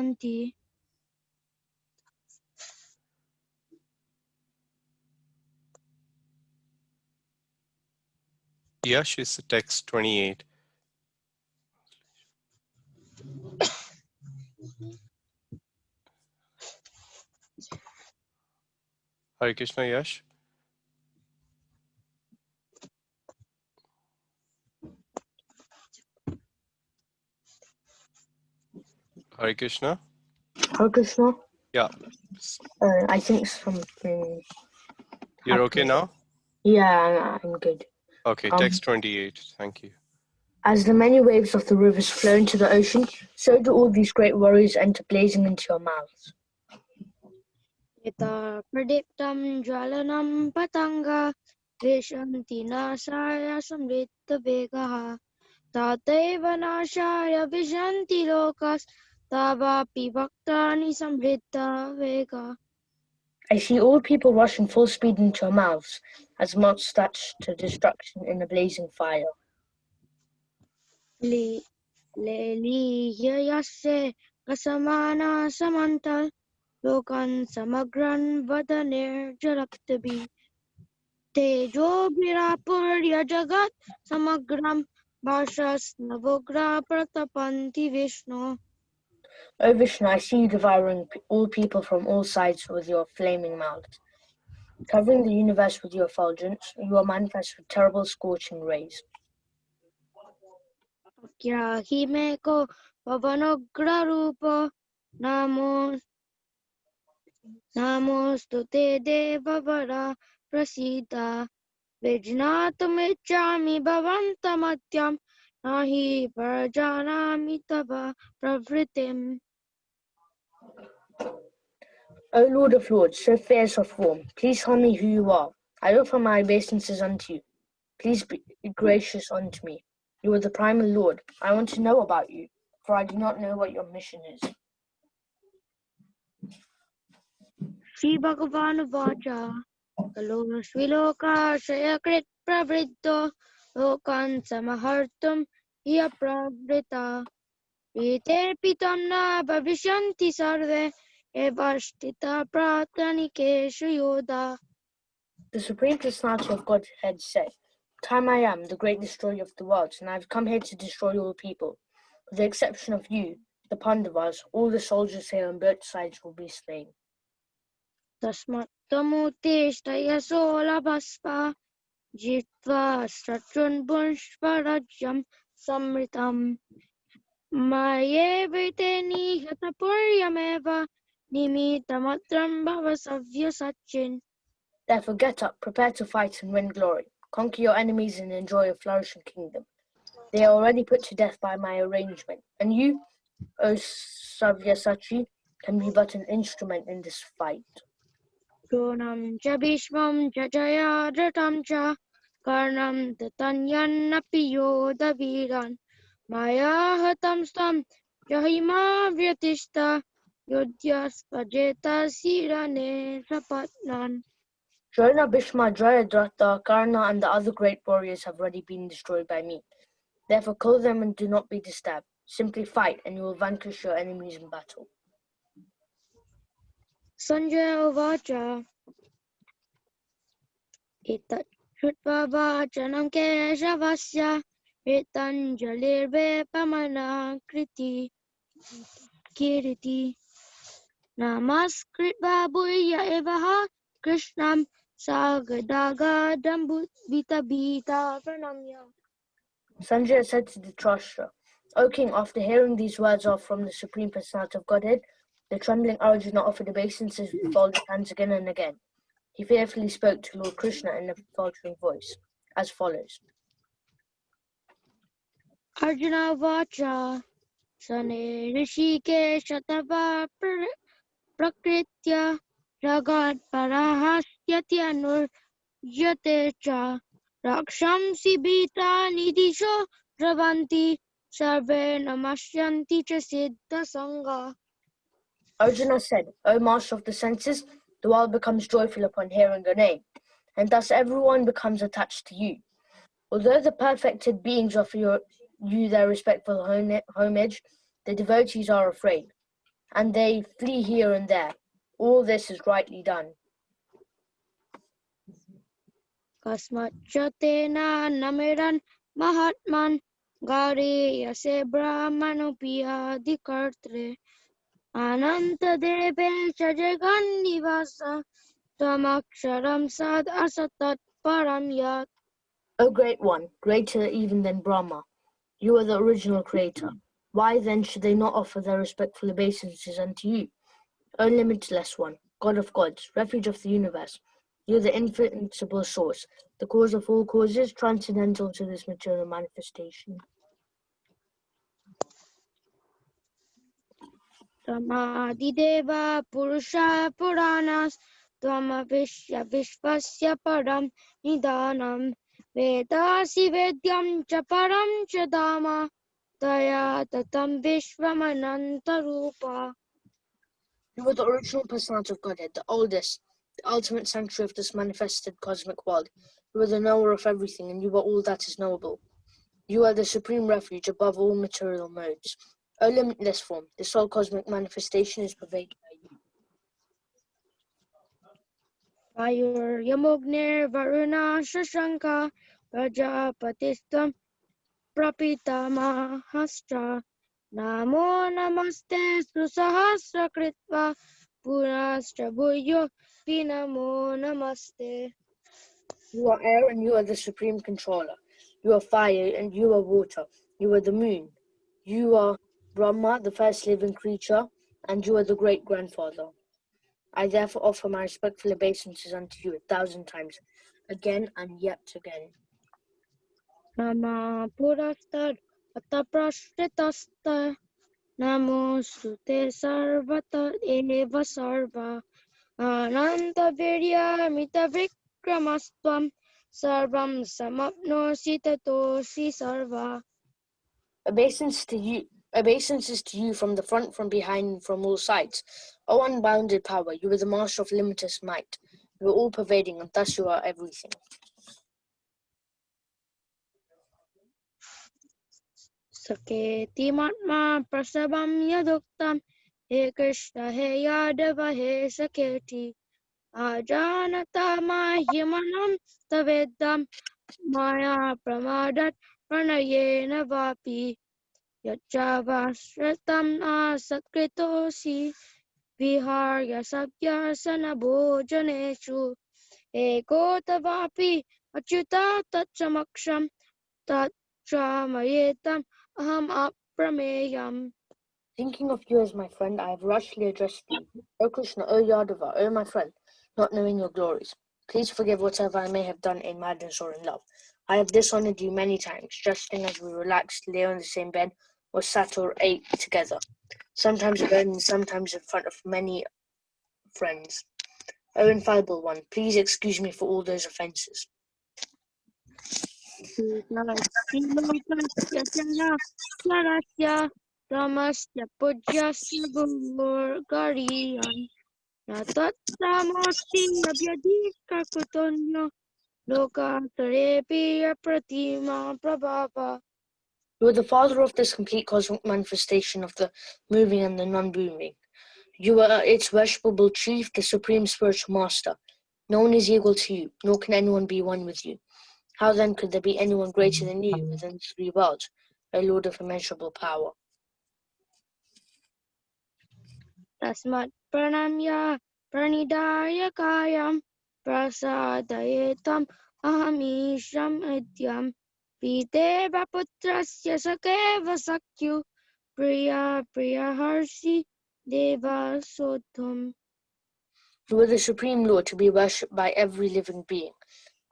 Pratyabhyanti. Yash is text 28. Hare Krishna, Yash. Hare Krishna. Hare Krishna. Yeah. I think something. You're okay now? Yeah, I'm good. Okay, text 28. Thank you. As the many waves of the rivers flow into the ocean, so do all these great warriors enter blazing into your mouths. Yata pradiptam jwalanam patanga vishanti nasaya samritta vegaha tateva nashaya vishanti lokas tavapi bhaktani samritta vega. I see all people rushing full speed into your mouths, as moths touch to destruction in a blazing fire. Leliyasya kasamana samantal lokan samagran vadanir jaraktabi tejo virapurya jagat samagram bhashas navogra pratapanti Vishnu. O Vishnu, I see you devouring all people from all sides with your flaming mouths. Covering the universe with your effulgence, you are manifest with terrible scorching rays. Kyahi meko pavanogra rupa namostute devavara prasita vijnatamichami bhavantamatyam nahi prajanami tava pravritim. O Lord of Lords, so fierce of form, please tell me who you are. I offer my obeisances unto you. Please be gracious unto me. You are the primal Lord. I want to know about you, for I do not know what your mission is. Shri Bhagavan Vacha Kalo Sviloka Shayakrit Pravriddho Lokan Samahartum Iya Pravrita Rite Pitam Na Bhavishanti Sarve Evashtita Pratyanikeshu Yoda. The Supreme Personality of Godhead said, Time I am, the great destroyer of the worlds, and I have come here to destroy all people. With the exception of you, the Pandavas, all the soldiers here on both sides will be slain. Tasmat Tamuteshtaya Sola Baspa Jitva Satrun Bunshvarajyam Samritam Mayevite Nihatapuryameva Nimitramatram Bhavasavya Sachin. Therefore get up, prepare to fight and win glory. Conquer your enemies and enjoy a flourishing kingdom. They are already put to death by my arrangement, and you, O Savyasachi, can be but an instrument in this fight. Dronam cha Bhishmam cha Jayadrattam cha Karnam tatanyannapi Yodaviran Maya hatam stam Jahima Vyatishta Yodhyas Vajeta Sirane Sapatnan. Drona, Bhishma, Jayadratha, Karna, and the other great warriors have already been destroyed by me. Therefore kill them and do not be disturbed. Simply fight, and you will vanquish your enemies in battle. Sanjaya Vacha Itat Shutva Vachanam Keshavasya Vitanjalirve Pamana Kriti Kiriti Namaskritva Bhuya Evaha Krishnam Sagadagadam Vita Bhita Pranamya. Sanjaya said to Dhritarashtra, O king, after hearing these words from the Supreme Personality of Godhead, the trembling Arjuna offered obeisances with folded hands again and again. He fearfully spoke to Lord Krishna in a faltering voice, as follows. Arjuna Vacha Sane Rishikesha Tava Prakritya Ragad Parahasyatyanur Yatecha Rakshamsi Bhita Nidisho Ravanti Sarve Namashyanti Cha Siddha Sangha. Arjuna said, O master of the senses, the world becomes joyful upon hearing your name, and thus everyone becomes attached to you. Although the perfected beings offer you their respectful homage, the devotees are afraid. and they flee here and there. All this is rightly done. Kasmachatena namiran mahatman gari yase brahmanopiya dikartre ananta deve jagan nivasa tamaksharam sad asatat param yat. O Great One, greater even than Brahma, you are the original creator. Why then should they not offer their respectful obeisances unto you? O limitless One, God of gods, refuge of the universe, you are the invincible source, the cause of all causes, transcendental to this material manifestation. Tamadideva purusha puranas tvamavishya vishvasya param nidanam vedasi vedyam cha param cha dhamma taya tatam vishvamananta rupa. You are the original personality of Godhead, the oldest, the ultimate sanctuary of this manifested cosmic world. You are the knower of everything, and you are all that is knowable. You are the supreme refuge above all material modes. O limitless form, this whole cosmic manifestation is pervaded by you. Ayur yamugnir varuna shashanka prajapatistam prapitamahastra namo namaste susahasra kritva purastra bhuyo pinamo namaste. You are air, and you are the supreme controller. You are fire, and you are water. You are the moon. You are Brahma, the first living creature, and you are the great-grandfather. I therefore offer my respectful obeisances unto you 1,000 times, again and yet again. Nama purastar ataprashtitasta namo sute sarvata eva sarva ananta virya mita vikramastam sarvam samapnosi tatosi sarva. Obeisances to you from the front, from behind, and from all sides. O unbounded power, you are the master of limitless might. You are all-pervading, and thus you are everything. Saketi matma prasabam yaduktam he Krishna he Yadava he Saketi ajanata mahyamanam tavedam maya pramadat pranayena vapi yachavashratam asakritosi viharya sabhyasana bhojaneshu ekotavapi achyuta tatsamaksham tatchamayetam aham aprameyam. Thinking of you as my friend, I have rashly addressed thee. O Krishna, O Yadava, O my friend, not knowing your glories. Please forgive whatever I may have done in madness or in love. I have dishonored you many times, jesting as we relaxed, lay on the same bed, or sat or ate together. Sometimes alone and sometimes in front of many friends. O infallible one, please excuse me for all those offenses. Tamasya pujyasya gurgariyan natatsamasti abhyadika kutonyo lokatarepi apratima prabhava. You are the father of this complete cosmic manifestation of the moving and the non-moving. You are its worshipable chief, the supreme spiritual master. No one is equal to you, nor can anyone be one with you. How then could there be anyone greater than you within the three worlds, O Lord of immeasurable power? Tasmat pranamya pranidaya kayam prasadayetam ahamisham idyam pite vaputrasya sakeva sakyu priya harshi deva sotham. You are the supreme Lord to be worshipped by every living being.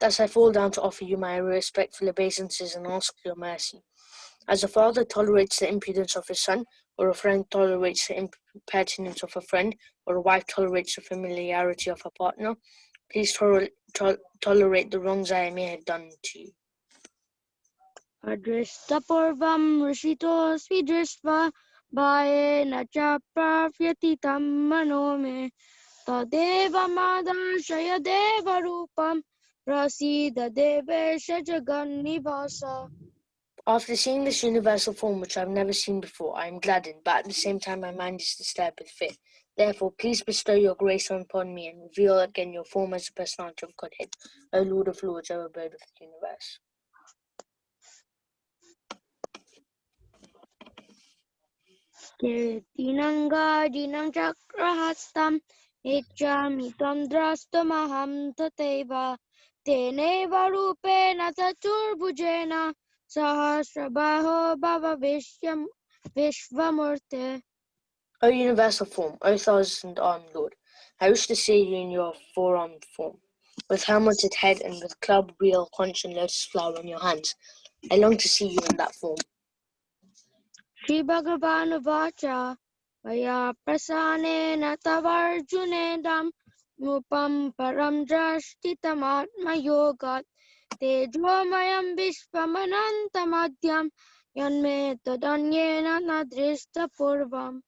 Thus I fall down to offer you my respectful obeisances and ask your mercy. As a father tolerates the impudence of his son, or a friend tolerates the impertinence of a friend, or a wife tolerates the familiarity of a partner, please tolerate the wrongs I may have done to you. Adrishta purvam rishito svidrishva bhayena cha pravyatitam manome tadeva madarshaya deva rupam prasida devesha jagannivasa. After seeing this universal form which I have never seen before, I am gladdened, but at the same time my mind is disturbed with fear. Therefore, please bestow your grace upon me and reveal again your form as the personality of Godhead, O Lord of Lords, O abode of the universe. Kirtinangadinam chakrahastam ichami tam drastamaham tateva teneva rupena chaturbhujena sahasrabaho bhava vishvamurte. O universal form, O thousand-armed Lord, I wish to see you in your four-armed form, with helmeted head and with club, wheel, conch, and lotus flower in your hands. I long to see you in that form. Shri Bhagavan Vacha Vaya Prasanena Tavarjunedam Nupam Param Drashtitam Yogat Tejomayam Vishwamanantamadhyam Yanme Tadanyena Nadrista Purvam.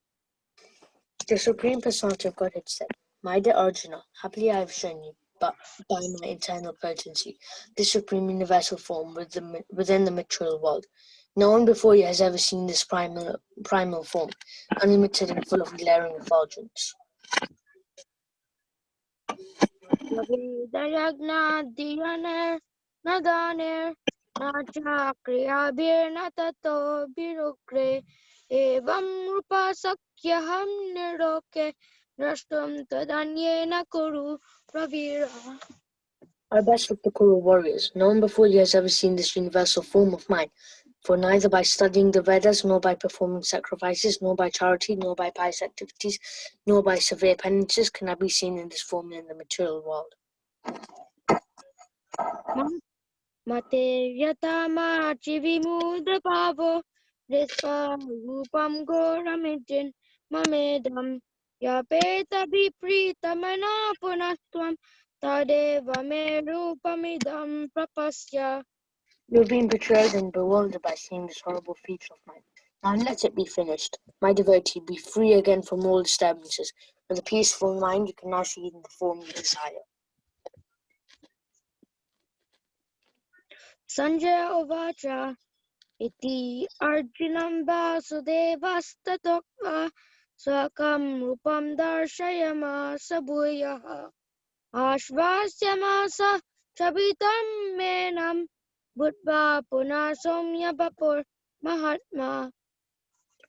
The Supreme Personality of Godhead said, My dear Arjuna, happily I have shown you, but by my internal potency, this supreme universal form within the material world. No one before you has ever seen this primal form, unlimited and full of glaring effulgence. Vedayagna Diyaner Nadaner Nacha Kriyabir Natato Birukre Evam Rupa Sakyaham Niroke Drashtum Tadanyena Kuru Ravira. Our best of the Kuru warriors, no one before you has ever seen this universal form of mine, for neither by studying the Vedas, nor by performing sacrifices, nor by charity, nor by pious activities, nor by severe penances can I be seen in this form in the material world. Mate Yatama Chivimudra Pavo Rispa Rupam Goramijin Mamedam Yapeta Viprita Mana Punastvam Tadeva Me Rupamidam Prapasya. You have been betrayed and bewildered by seeing this horrible feature of mine. Now let it be finished. My devotee, be free again from all disturbances. With a peaceful mind, you can now see in the form you desire. Sanjaya Uvacha Iti Arjunam Vasudevastatoka Swakam Rupam Darshayama Sabhuyaha Ashvasyamasa Chabitam Menam Buddha Puna Somya Bapur Mahatma.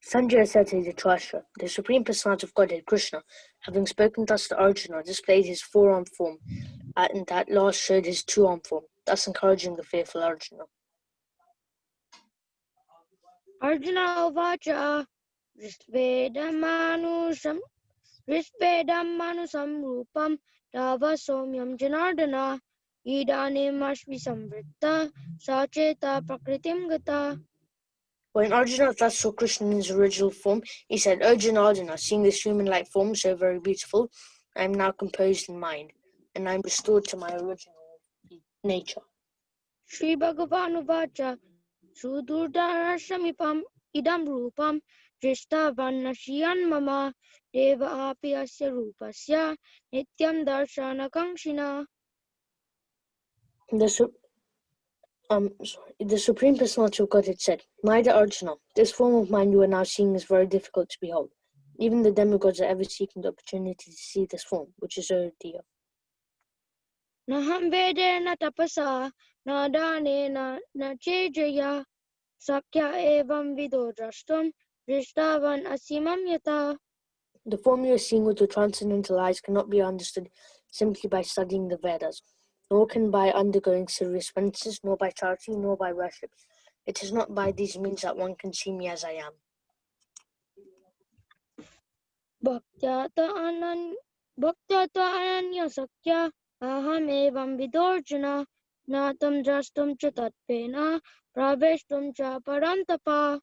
Sanjaya said to Dhritarashtra, the Supreme Personality of Godhead, Krishna, having spoken thus to Arjuna, displayed his four-armed form, and at last showed his two-armed form, thus encouraging the fearful Arjuna. Arjuna Uvacha Rishvedam Manusam Rupam Tava Somyam Janardana Idanim Ashvi Samvritta Sacheta Prakritim Gata. When Arjuna thus saw Krishna in his original form, he said, O Janardana, seeing this human-like form so very beautiful, I am now composed in mind, and I am restored to my original nature. Shri Bhagavan Uvacha Sudurdarsam idam rupam Drishtavan Nashiyan Mama Deva api asya rupasya Nityam Darshana Kangshina. The Supreme Personality of Godhead said, My dear Arjuna, this form of mine you are now seeing is very difficult to behold. Even the demigods are ever seeking the opportunity to see this form, which is so dear. Naham Vedena Tapasa Nadane na Chejaya Sakya Evam Vido Drashtam Drishtavan Asimam Yata. The form you are seeing with your transcendental eyes cannot be understood simply by studying the Vedas, nor can by undergoing serious penances, nor by charity, nor by worship. It is not by these means that one can see me as I am. Bhaktyata Ananya Sakya Aham Evam Vidorjana Natam Drashtum Cha Tatpena Praveshtum Cha Parantapa.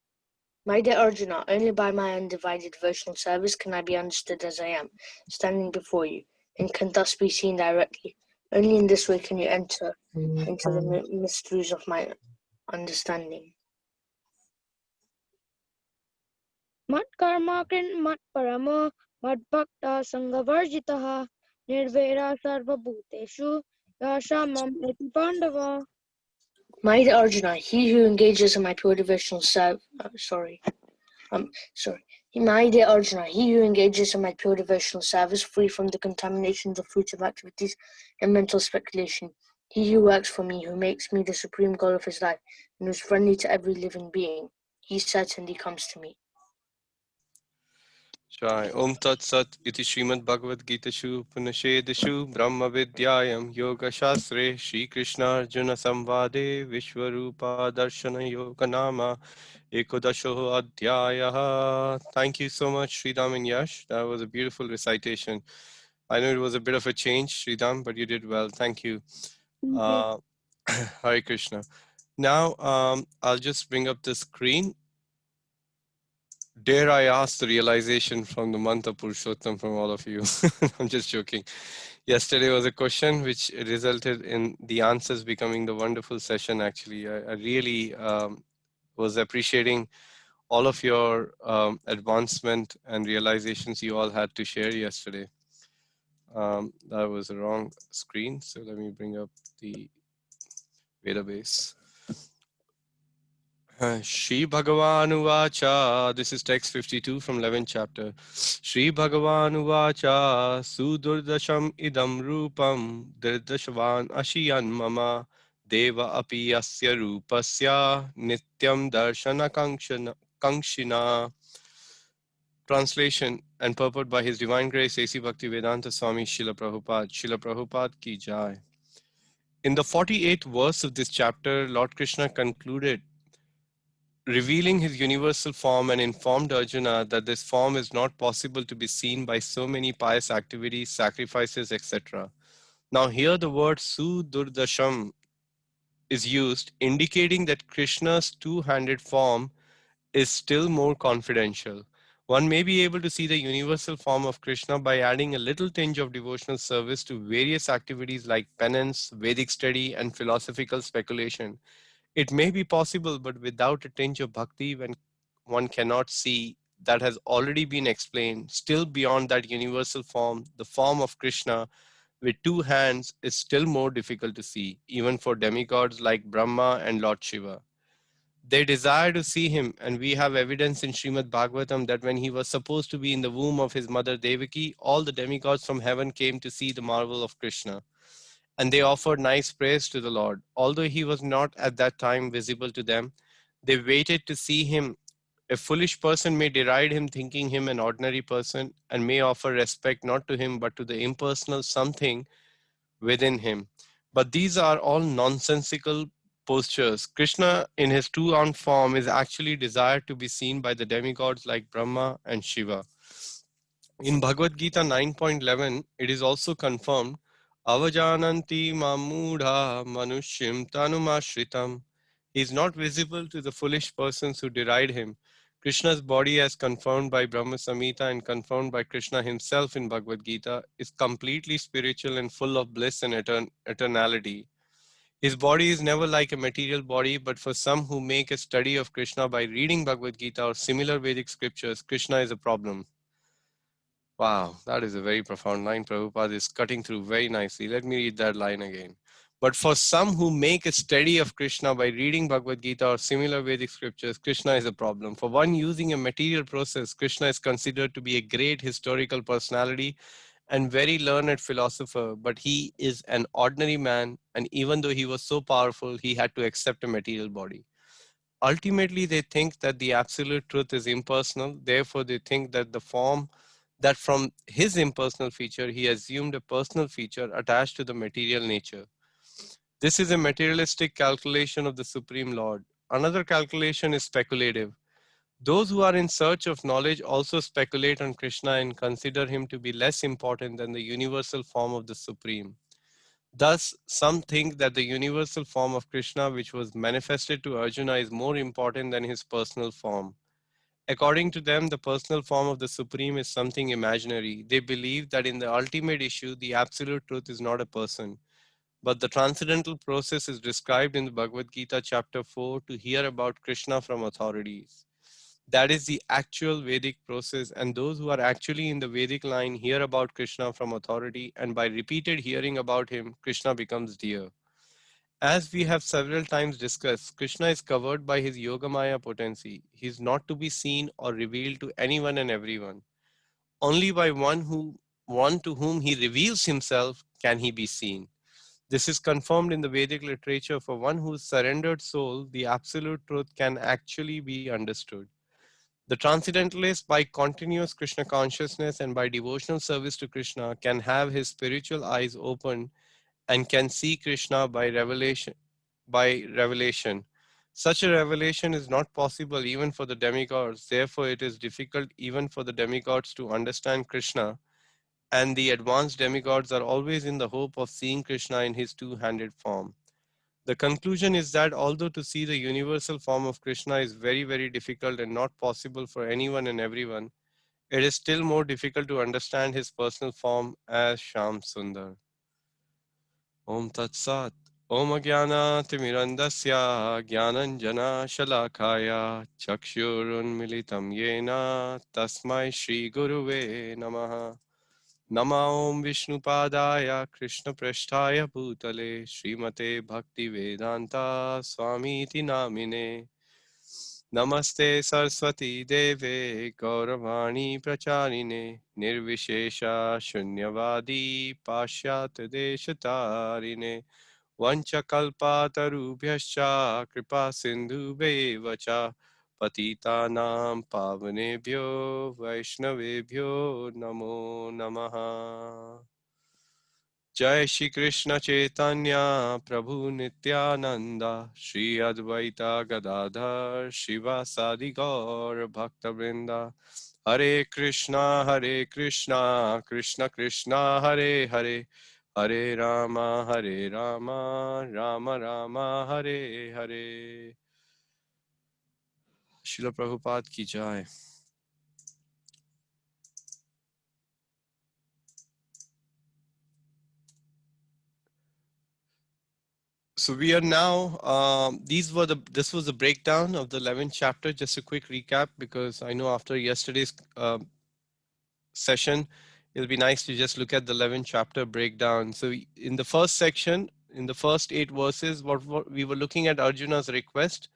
My dear Arjuna, only by my undivided devotional service can I be understood as I am, standing before you, and can thus be seen directly. Only in this way can you enter into the mysteries of my understanding. Mat Karmakrin Mat Paramo Mat Bhakta Sangavarjitaha Nirvera Sarva Bhuteshu Yashamam Eti Pandava. My dear Arjuna, he who engages in my pure devotional service, My dear Arjuna, he who engages in my pure devotional service, free from the contaminations of fruitive activities and mental speculation, he who works for me, who makes me the supreme goal of his life, and who is friendly to every living being, he certainly comes to me. Jai. Om Tat Sat iti Srimad Bhagavad Gita Shu Punashedishu Brahma Vidyayam Yoga Shastre Shri Krishna Arjuna Samvade Vishwarupa Darshana Yoga Nama Ekodasho Adhyaya. Thank you so much, Sridham and Yash. That was a beautiful recitation. I know it was a bit of a change, Sridham, but you did well. Thank you. Uh, Hare Krishna. Now, I'll just bring up the screen. Dare I ask the realization from the month of Purushottam from all of you? I'm just joking. Yesterday was a question which resulted in the answers becoming the wonderful session. Actually, I really was appreciating all of your advancement and realizations you all had to share yesterday. That was the wrong screen, so let me bring up the database. Shri Bhagavan Uvacha, this is text 52 from 11th chapter. Shri Bhagavan Uvacha, Sudurdarsam idam rupam, Dirdashavan ashiyan mama, Deva api asya rupasya, Nityam darshana kangshina. Translation and purport by His Divine Grace A.C. Bhaktivedanta Swami Srila Prabhupada. Srila Prabhupada ki jai. In the 48th verse of this chapter, Lord Krishna concluded revealing his universal form and informed Arjuna that this form is not possible to be seen by so many pious activities, sacrifices, etc. Now here the word Sudurdarsam is used, indicating that Krishna's two-handed form is still more confidential. One may be able to see the universal form of Krishna by adding a little tinge of devotional service to various activities like penance, Vedic study, and philosophical speculation. It may be possible, but without a tinge of bhakti, when one cannot see that has already been explained, still beyond that universal form, the form of Krishna with two hands is still more difficult to see, even for demigods like Brahma and Lord Shiva. They desire to see him, and we have evidence in Srimad Bhagavatam that when he was supposed to be in the womb of his mother Devaki, all the demigods from heaven came to see the marvel of Krishna, and they offered nice praise to the Lord. Although he was not at that time visible to them, they waited to see him. A foolish person may deride him, thinking him an ordinary person, and may offer respect not to him but to the impersonal something within him. But these are all nonsensical postures. Krishna, in his two-armed form, is actually desired to be seen by the demigods like Brahma and Shiva. In Bhagavad Gita 9.11, it is also confirmed, Avajananti mamudha manushim tanumashritam. He is not visible to the foolish persons who deride him. Krishna's body, as confirmed by Brahma Samhita and confirmed by Krishna himself in Bhagavad Gita, is completely spiritual and full of bliss and eternality. His body is never like a material body, but for some who make a study of Krishna by reading Bhagavad Gita or similar Vedic scriptures, Krishna is a problem. Wow, that is a very profound line. Prabhupada is cutting through very nicely. Let me read that line again. But for some who make a study of Krishna by reading Bhagavad Gita or similar Vedic scriptures, Krishna is a problem. For one using a material process, Krishna is considered to be a great historical personality and very learned philosopher, but he is an ordinary man, and even though he was so powerful, he had to accept a material body. Ultimately, they think that the absolute truth is impersonal. Therefore, they think that the form that from his impersonal feature, he assumed a personal feature attached to the material nature. This is a materialistic calculation of the Supreme Lord. Another calculation is speculative. Those who are in search of knowledge also speculate on Krishna and consider him to be less important than the universal form of the Supreme. Thus, some think that the universal form of Krishna, which was manifested to Arjuna, is more important than his personal form. According to them, the personal form of the Supreme is something imaginary. They believe that in the ultimate issue, the absolute truth is not a person, but the transcendental process is described in the Bhagavad Gita chapter 4 to hear about Krishna from authorities. That is the actual Vedic process, and those who are actually in the Vedic line hear about Krishna from authority, and by repeated hearing about him, Krishna becomes dear. As we have several times discussed, Krishna is covered by his Yogamaya potency. He is not to be seen or revealed to anyone and everyone. Only by one to whom he reveals himself can he be seen. This is confirmed in the Vedic literature. For one whose surrendered soul, the absolute truth can actually be understood. The transcendentalist, by continuous Krishna consciousness and by devotional service to Krishna, can have his spiritual eyes opened and can see Krishna by revelation. Such a revelation is not possible even for the demigods. Therefore, it is difficult even for the demigods to understand Krishna, and the advanced demigods are always in the hope of seeing Krishna in his two-handed form. The conclusion is that although to see the universal form of Krishna is very, very difficult and not possible for anyone and everyone, it is still more difficult to understand his personal form as Sham Sundar. Om Tat Sat. Om Jnana Timirandasya Jnananjana Shalakaya Chakshurun Militam Yena Tasmai Shri Guruve Namaha. Nama Om Vishnupadaya Krishna Prasthaya Bhutale Srimate Bhakti Vedanta Swamiti Namine. Namaste Saraswati Deve Gauravani Pracharine Nirvishesha Shunyavadi Pashyat Deshatarine Vanchakalpatarubhyascha Kripa Sindhubevacha Patitanam Pavanebhyo Vaishnavebhyo Namo Namaha. Jai Shri Krishna Chaitanya Prabhu Nityananda Shri Advaita Gadadhar Shivasadi Gaur Bhakta Vrinda Hare Krishna Krishna Krishna Hare Hare Hare Rama Rama Rama Hare Hare. Srila Prabhupada ki jai. So we are now, this was the breakdown of the 11th chapter. Just a quick recap, because I know after yesterday's session, it'll be nice to just look at the 11th chapter breakdown. So in the first section, in the first 8 verses, what we were looking at Arjuna's request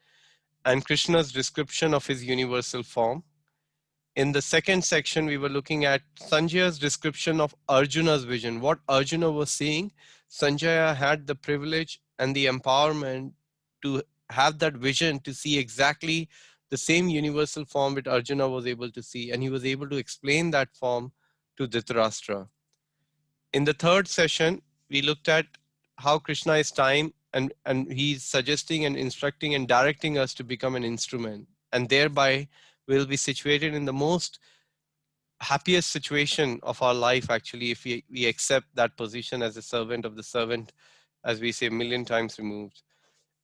and Krishna's description of his universal form. In the second section, we were looking at Sanjaya's description of Arjuna's vision, what Arjuna was seeing. Sanjaya had the privilege and the empowerment to have that vision, to see exactly the same universal form that Arjuna was able to see, and he was able to explain that form to Dhritarashtra. In the third session, we looked at how Krishna is time, and he's suggesting and instructing and directing us to become an instrument, and thereby we'll be situated in the most happiest situation of our life, actually, if we accept that position as a servant of the servant, as we say a million times removed.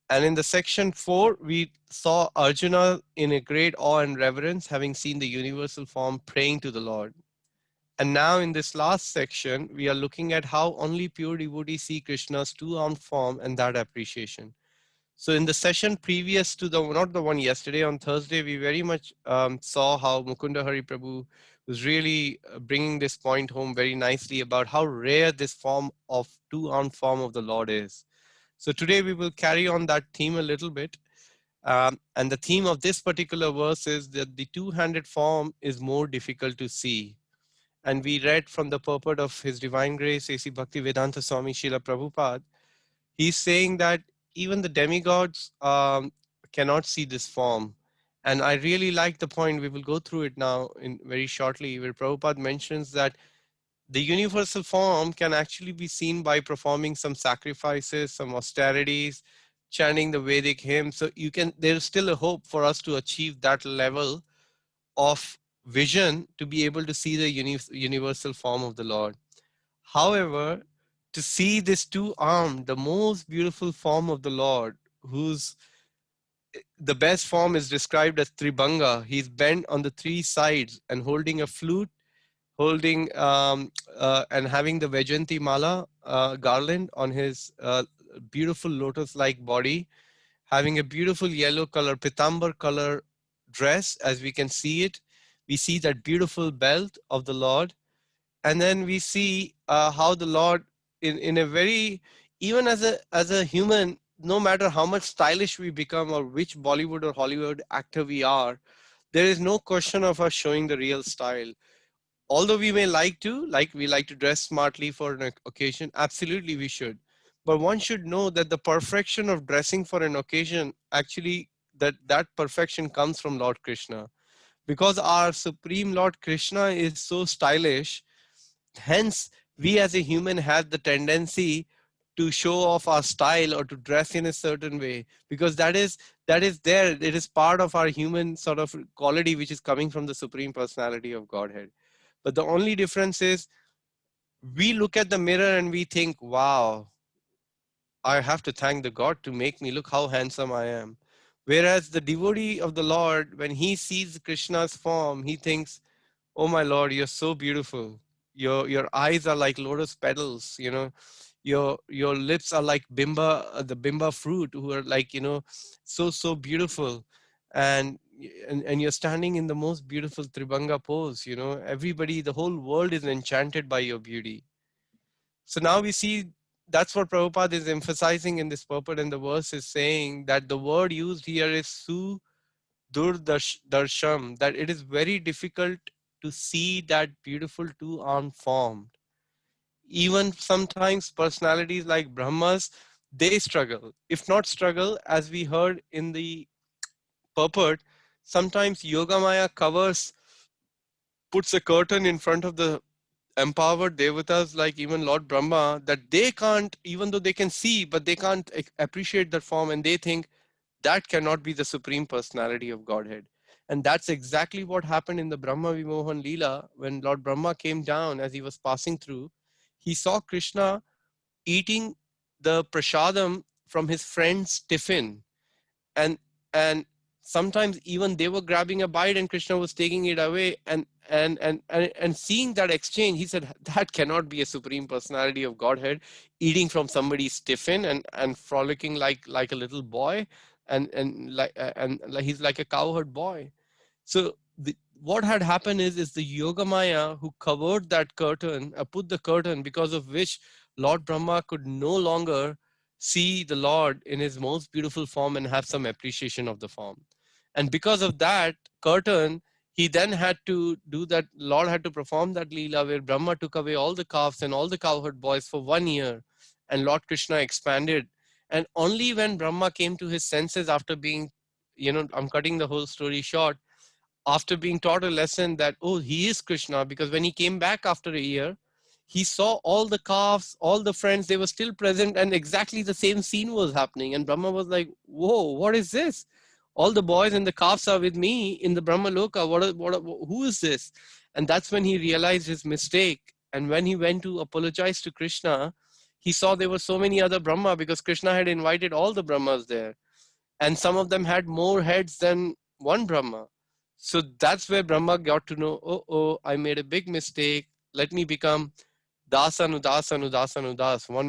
And in the section 4, we saw Arjuna in a great awe and reverence, having seen the universal form, praying to the Lord. And now in this last section, we are looking at how only pure devotees see Krishna's two-armed form and that appreciation. So in the session previous to the, not the one yesterday, on Thursday, we very much saw how Mukunda Hari Prabhu was really bringing this point home very nicely about how rare this form of two-armed form of the Lord is. So today we will carry on that theme a little bit. And the theme of this particular verse is that the two-handed form is more difficult to see. And we read from the purport of His Divine Grace, A.C. Bhaktivedanta Swami Srila Prabhupada. He's saying that even the demigods cannot see this form. And I really like the point. We will go through it now in very shortly, where Prabhupada mentions that the universal form can actually be seen by performing some sacrifices, some austerities, chanting the Vedic hymn. So there's still a hope for us to achieve that level of vision to be able to see the universal form of the Lord. However, to see this two-armed, the most beautiful form of the Lord, whose the best form is described as Tribhanga. He's bent on the three sides and holding a flute, holding and having the Vajanti Mala garland on his beautiful lotus-like body, having a beautiful yellow color, pitambar color dress, as we can see it. We see that beautiful belt of the Lord. And then we see how the Lord, in a very, even as a human, no matter how much stylish we become or which Bollywood or Hollywood actor we are, there is no question of us showing the real style. Although we may we like to dress smartly for an occasion, absolutely we should. But one should know that the perfection of dressing for an occasion, actually, that perfection comes from Lord Krishna. Because our Supreme Lord Krishna is so stylish, hence we as a human have the tendency to show off our style or to dress in a certain way, because that is there, it is part of our human sort of quality which is coming from the Supreme Personality of Godhead. But the only difference is we look at the mirror and we think, wow, I have to thank the God to make me look how handsome I am. Whereas the devotee of the Lord, when he sees Krishna's form, he thinks, oh my Lord, you're so beautiful. Your eyes are like lotus petals, your lips are like the bimba fruit, who are like, so beautiful. And you're standing in the most beautiful Tribanga pose, everybody, the whole world is enchanted by your beauty. So now we see that's what Prabhupada is emphasizing in this purport, and the verse is saying that the word used here is Sudurdarsam, that it is very difficult to see that beautiful two-armed form. Even sometimes personalities like Brahmas, they struggle. If not struggle, as we heard in the purport, sometimes Yogamaya puts a curtain in front of the empowered devatas like even Lord Brahma, that they can't, even though they can see, but they can't appreciate that form, and they think that cannot be the Supreme Personality of Godhead. And that's exactly what happened in the Brahma Vimohan Leela. When Lord Brahma came down as he was passing through, he saw Krishna eating the prasadam from his friend's tiffin. And sometimes even they were grabbing a bite and Krishna was taking it away, and seeing that exchange, he said that cannot be a Supreme Personality of Godhead, eating from somebody's tiffin and frolicking like a little boy, and he's like a cowherd boy. So what had happened is the Yogamaya who covered that curtain, put the curtain, because of which Lord Brahma could no longer see the Lord in his most beautiful form and have some appreciation of the form. And because of that curtain, he then had to do that. Lord had to perform that Leela where Brahma took away all the calves and all the cowherd boys for 1 year, and Lord Krishna expanded. And only when Brahma came to his senses after being, I'm cutting the whole story short, after being taught a lesson that, oh, he is Krishna, because when he came back after a year, he saw all the calves, all the friends, they were still present, and exactly the same scene was happening. And Brahma was like, whoa, what is this? All the boys and the calves are with me in the Brahma Loka. Who is this? And that's when he realized his mistake. And when he went to apologize to Krishna, he saw there were so many other Brahma, because Krishna had invited all the Brahmas there, and some of them had more heads than one Brahma. So that's where Brahma got to know, oh, I made a big mistake. Let me become Das, 1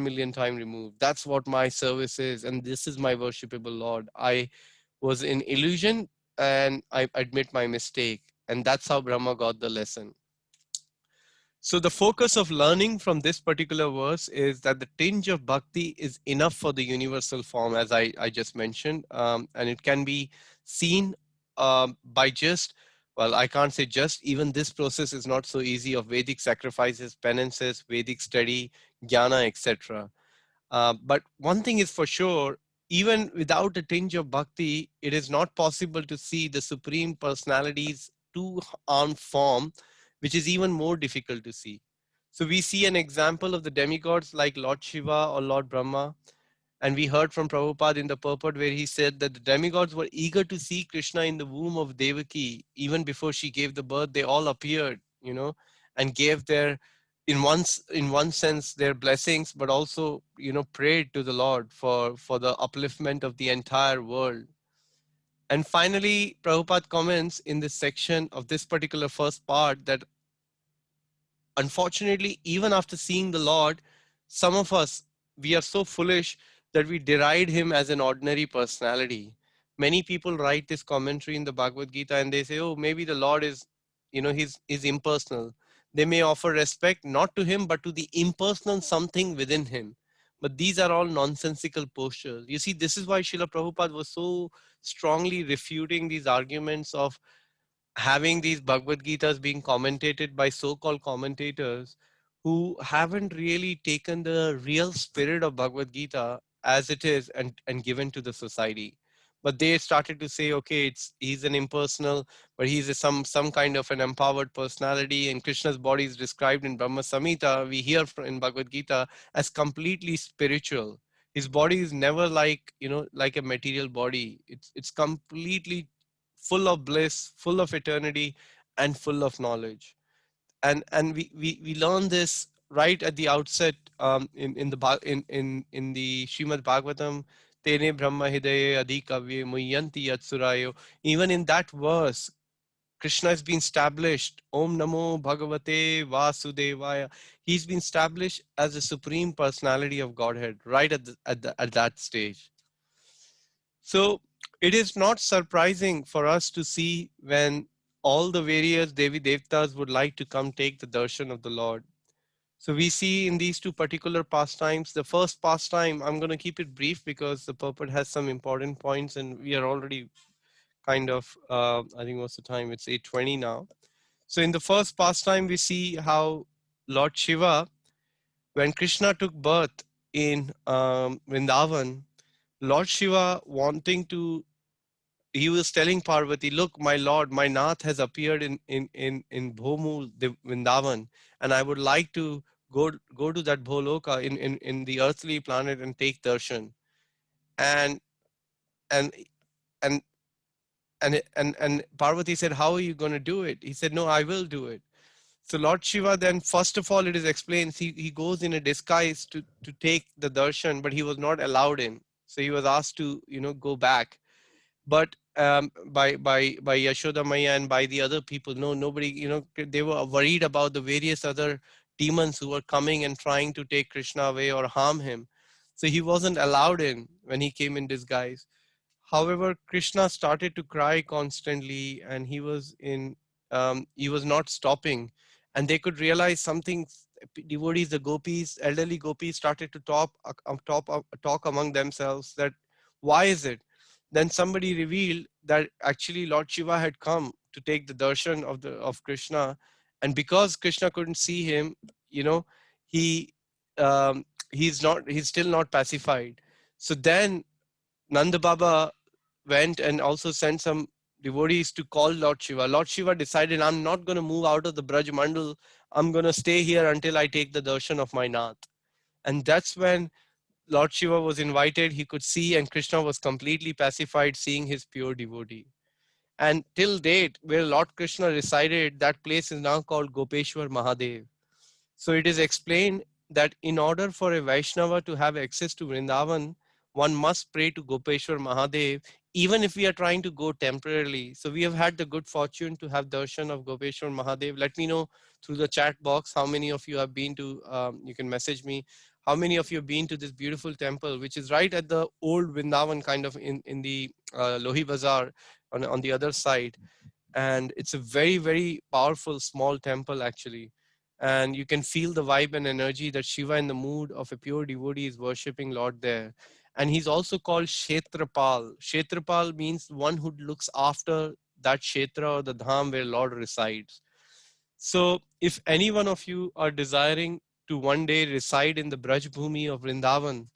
million times removed. That's what my service is, and this is my worshipable Lord. I was in illusion, and I admit my mistake. And that's how Brahma got the lesson. So the focus of learning from this particular verse is that the tinge of bhakti is enough for the universal form, as I just mentioned, and it can be seen by just, well, I can't say just, even this process is not so easy, of Vedic sacrifices, penances, Vedic study, jnana, etc. But one thing is for sure, even without a tinge of bhakti, it is not possible to see the Supreme Personality's two-armed form, which is even more difficult to see. So we see an example of the demigods like Lord Shiva or Lord Brahma. And we heard from Prabhupada in the purport where he said that the demigods were eager to see Krishna in the womb of Devaki. Even before she gave the birth, they all appeared, and gave their, in one sense, their blessings, but also, prayed to the Lord for the upliftment of the entire world. And finally, Prabhupada comments in this section of this particular first part that unfortunately, even after seeing the Lord, some of us, we are so foolish that we deride him as an ordinary personality. Many people write this commentary in the Bhagavad Gita and they say, oh, maybe the Lord is, he's impersonal. They may offer respect not to him, but to the impersonal something within him. But these are all nonsensical postures. You see, this is why Srila Prabhupada was so strongly refuting these arguments of having these Bhagavad Gitas being commentated by so-called commentators who haven't really taken the real spirit of Bhagavad Gita as it is and given to the society. But they started to say, okay, he's an impersonal, but he's some kind of an empowered personality, and Krishna's body is described in Brahma Samhita. We hear in Bhagavad Gita as completely spiritual. His body is never like, like a material body. It's completely full of bliss, full of eternity, and full of knowledge. And we learn this right at the outset, in the Srimad Bhagavatam. Tene Brahma Hidaye Adhikavye Muyanti Yatsurayo. Even in that verse, Krishna has been established. Om Namo Bhagavate Vasudevaya. He's been established as the supreme personality of Godhead right at that stage. So it is not surprising for us to see when all the various Devi Devtas would like to come take the darshan of the Lord. So we see in these two particular pastimes, the first pastime, I'm going to keep it brief because the purport has some important points and we are already kind of, I think what's the time? It's 8:20 now. So in the first pastime, we see how Lord Shiva, when Krishna took birth in Vrindavan, Lord Shiva he was telling Parvati, look, my Lord, my Nath has appeared in Bhomu, the Vrindavan, and I would like to go to that Bholoka in the earthly planet and take darshan. And and and and Parvati said, how are you going to do it? He said, no, I will do it. So Lord Shiva then, first of all, it is explained, he goes in a disguise to take the darshan, but he was not allowed in. So he was asked to, go back. But by Yashoda Maya and by the other people, no, nobody, they were worried about the various other demons who were coming and trying to take Krishna away or harm him. So he wasn't allowed in when he came in disguise. However, Krishna started to cry constantly, and he was not stopping, and they could realize something. Devotees, the gopis, elderly gopis, started to talk among themselves that why is it? Then somebody revealed that actually Lord Shiva had come to take the darshan of Krishna, and because Krishna couldn't see him, he he's still not pacified. So then Nanda Baba went and also sent some devotees to call Lord Shiva. Lord Shiva decided, I'm not going to move out of the Braj Mandal. I'm going to stay here until I take the darshan of my Nath. And that's when Lord Shiva was invited. He could see, and Krishna was completely pacified seeing his pure devotee. And till date, where Lord Krishna resided, that place is now called Gopeshwar Mahadev. So it is explained that in order for a Vaishnava to have access to Vrindavan, one must pray to Gopeshwar Mahadev, even if we are trying to go temporarily. So we have had the good fortune to have darshan of Gopeshwar Mahadev. Let me know through the chat box how many of you have been to, you can message me, how many of you have been to this beautiful temple, which is right at the old Vrindavan, kind of in the Lohi Bazaar on the other side. And it's a very, very powerful small temple actually, and you can feel the vibe and energy that Shiva in the mood of a pure devotee is worshipping Lord there. And he's also called Kshetrapal. Kshetrapal means one who looks after that Kshetra or the Dham where Lord resides. So if any one of you are desiring to one day reside in the Braj Bhumi of Vrindavan,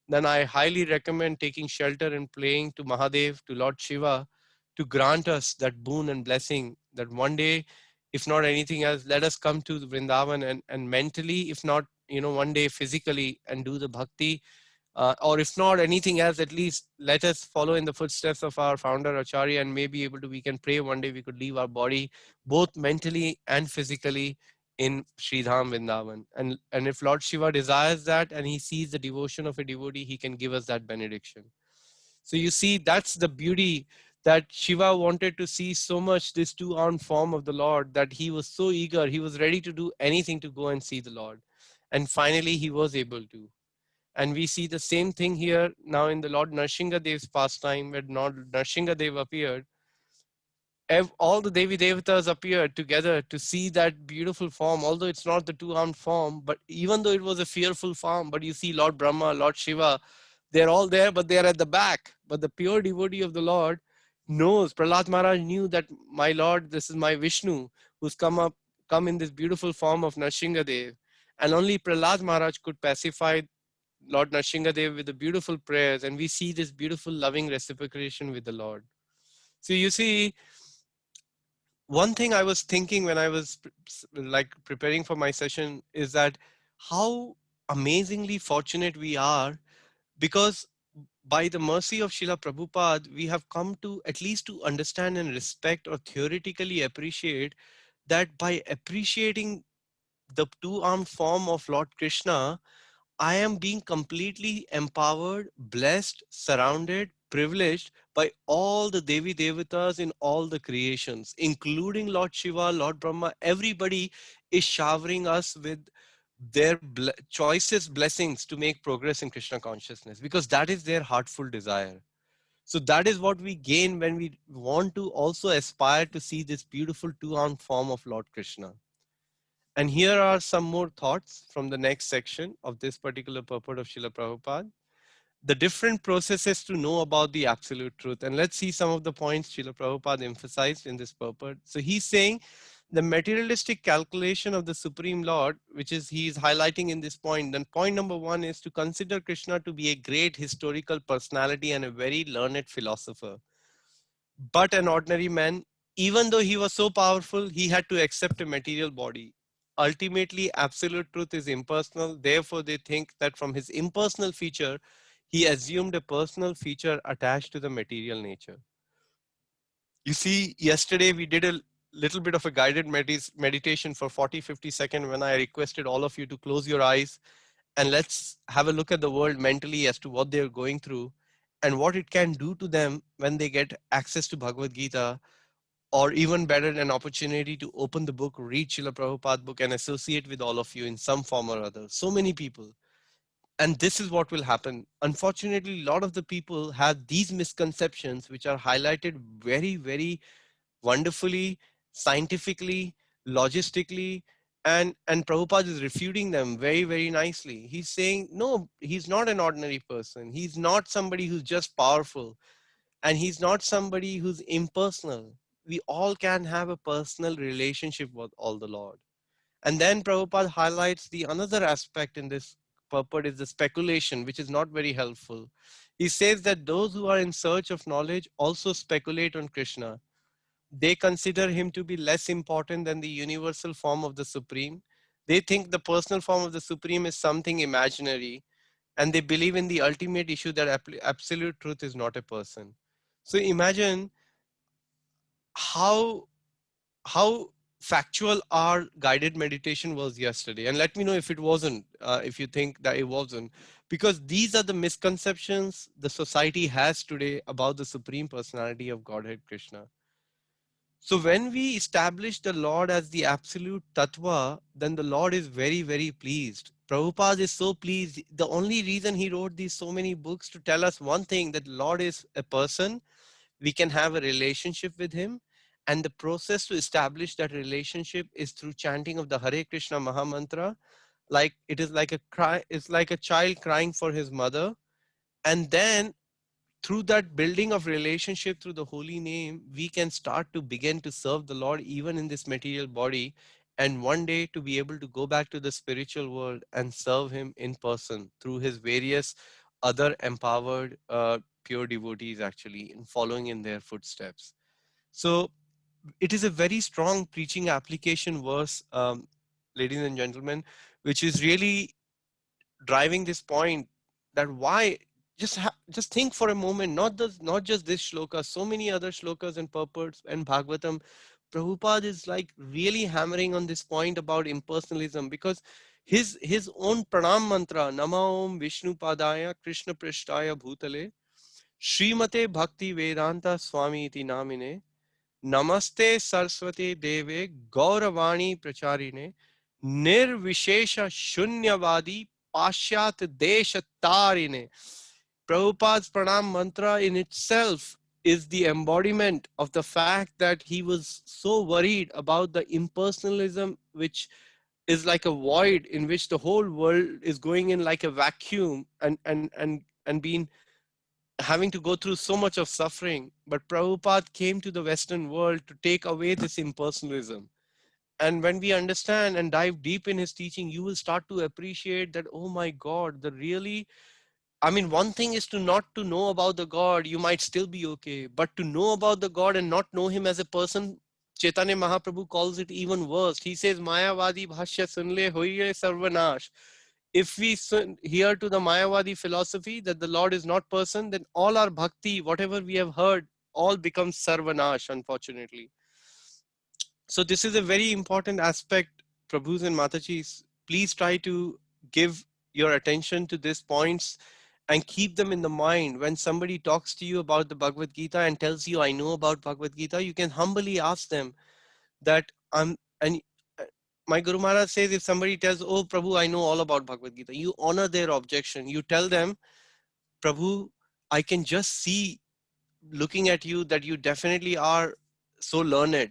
then I highly recommend taking shelter and praying to Mahadev, to Lord Shiva, to grant us that boon and blessing that one day, if not anything else, let us come to the Vrindavan and mentally, if not, one day physically, and do the bhakti, or if not anything else, at least let us follow in the footsteps of our founder Acharya, and maybe able to, we can pray one day we could leave our body both mentally and physically in Sridham Vrindavan. And if Lord Shiva desires that and he sees the devotion of a devotee, he can give us that benediction. So you see, that's the beauty, that Shiva wanted to see so much this two-armed form of the Lord that he was so eager, he was ready to do anything to go and see the Lord. And finally he was able to. And we see the same thing here now in the Lord Narsingha Dev's pastime, where Lord Narsingha Dev appeared. all the Devi Devatas appeared together to see that beautiful form, although it's not the two-armed form, but even though it was a fearful form, but you see Lord Brahma, Lord Shiva, they're all there, but they're at the back. But the pure devotee of the Lord knows, Prahlad Maharaj knew that my Lord, this is my Vishnu, who's come in this beautiful form of Nrsingadev. And only Prahlad Maharaj could pacify Lord Nrsingadev with the beautiful prayers, and we see this beautiful loving reciprocation with the Lord. So you see, one thing I was thinking when I was like preparing for my session is that how amazingly fortunate we are, because by the mercy of Srila Prabhupada, we have come to at least to understand and respect or theoretically appreciate that by appreciating the two-armed form of Lord Krishna, I am being completely empowered, blessed, surrounded, privileged by all the Devi Devatas in all the creations, including Lord Shiva, Lord Brahma. Everybody is showering us with their choicest blessings to make progress in Krishna consciousness, because that is their heartful desire. So that is what we gain when we want to also aspire to see this beautiful two-armed form of Lord Krishna. And here are some more thoughts from the next section of this particular purport of Srila Prabhupada. The different processes to know about the absolute truth. And let's see some of the points Srila Prabhupada emphasized in this purport. So he's saying the materialistic calculation of the Supreme Lord, which is he is highlighting in this point. Then point number one is to consider Krishna to be a great historical personality and a very learned philosopher, but an ordinary man. Even though he was so powerful, he had to accept a material body. Ultimately, absolute truth is impersonal. Therefore, they think that from his impersonal feature, he assumed a personal feature attached to the material nature. You see, yesterday we did a little bit of a guided meditation for 40-50 seconds when I requested all of you to close your eyes and let's have a look at the world mentally as to what they're going through and what it can do to them when they get access to Bhagavad Gita, or even better, an opportunity to open the book, read Srila Prabhupada book and associate with all of you in some form or other. So many people. And this is what will happen. Unfortunately, a lot of the people have these misconceptions, which are highlighted very, very wonderfully, scientifically, logistically, and Prabhupada is refuting them very, very nicely. He's saying, no, he's not an ordinary person. He's not somebody who's just powerful, and he's not somebody who's impersonal. We all can have a personal relationship with all the Lord. And then Prabhupada highlights the another aspect in this purport is the speculation, which is not very helpful. He says that those who are in search of knowledge also speculate on Krishna. They consider him to be less important than the universal form of the Supreme. They think the personal form of the Supreme is something imaginary, and they believe in the ultimate issue that absolute truth is not a person. So imagine how how factual our guided meditation was yesterday, and let me know if it wasn't, if you think that it wasn't, because these are the misconceptions the society has today about the Supreme Personality of Godhead Krishna. So when we establish the Lord as the absolute Tattva, then the Lord is very, very pleased. Prabhupada is so pleased. The only reason he wrote these so many books to tell us one thing, that Lord is a person, we can have a relationship with him. And the process to establish that relationship is through chanting of the Hare Krishna Mahamantra. Like it is like a cry, it's like a child crying for his mother. And then through that building of relationship through the holy name, we can start to begin to serve the Lord even in this material body, and one day to be able to go back to the spiritual world and serve him in person through his various other empowered pure devotees, actually in following in their footsteps. So it is a very strong preaching application verse, ladies and gentlemen, which is really driving this point, that why just think for a moment, not just this shloka, so many other shlokas and purports and Bhagavatam. Prabhupada is like really hammering on this point about impersonalism, because his own pranam mantra, Nama Om Vishnu Padaya Krishna Prishtaya Bhutale Srimate Bhakti Vedanta Swami iti namine Namaste Saraswati Deve Gauravani Pracharine Nirvishesha Shunyavadi Pashyat Desha Tarine. Prabhupada's pranam mantra in itself is the embodiment of the fact that he was so worried about the impersonalism, which is like a void in which the whole world is going in like a vacuum, and being having to go through so much of suffering. But Prabhupada came to the Western world to take away this impersonalism. And when we understand and dive deep in his teaching, you will start to appreciate that, oh my God, the really, I mean, one thing is to not to know about the God, you might still be okay. But to know about the God and not know him as a person, Chaitanya Mahaprabhu calls it even worse. He says, Mayavadi bhashya sunle hoye sarvanash. If we hear to the Mayavadi philosophy that the Lord is not person, then all our bhakti, whatever we have heard, all becomes sarvanash, unfortunately. So this is a very important aspect, Prabhus and Matajis. Please try to give your attention to these points and keep them in the mind. When somebody talks to you about the Bhagavad Gita and tells you, I know about Bhagavad Gita, you can humbly ask them that and my Guru Maharaj says, if somebody tells, oh Prabhu, I know all about Bhagavad Gita, you honor their objection. You tell them, Prabhu, I can just see looking at you that you definitely are so learned.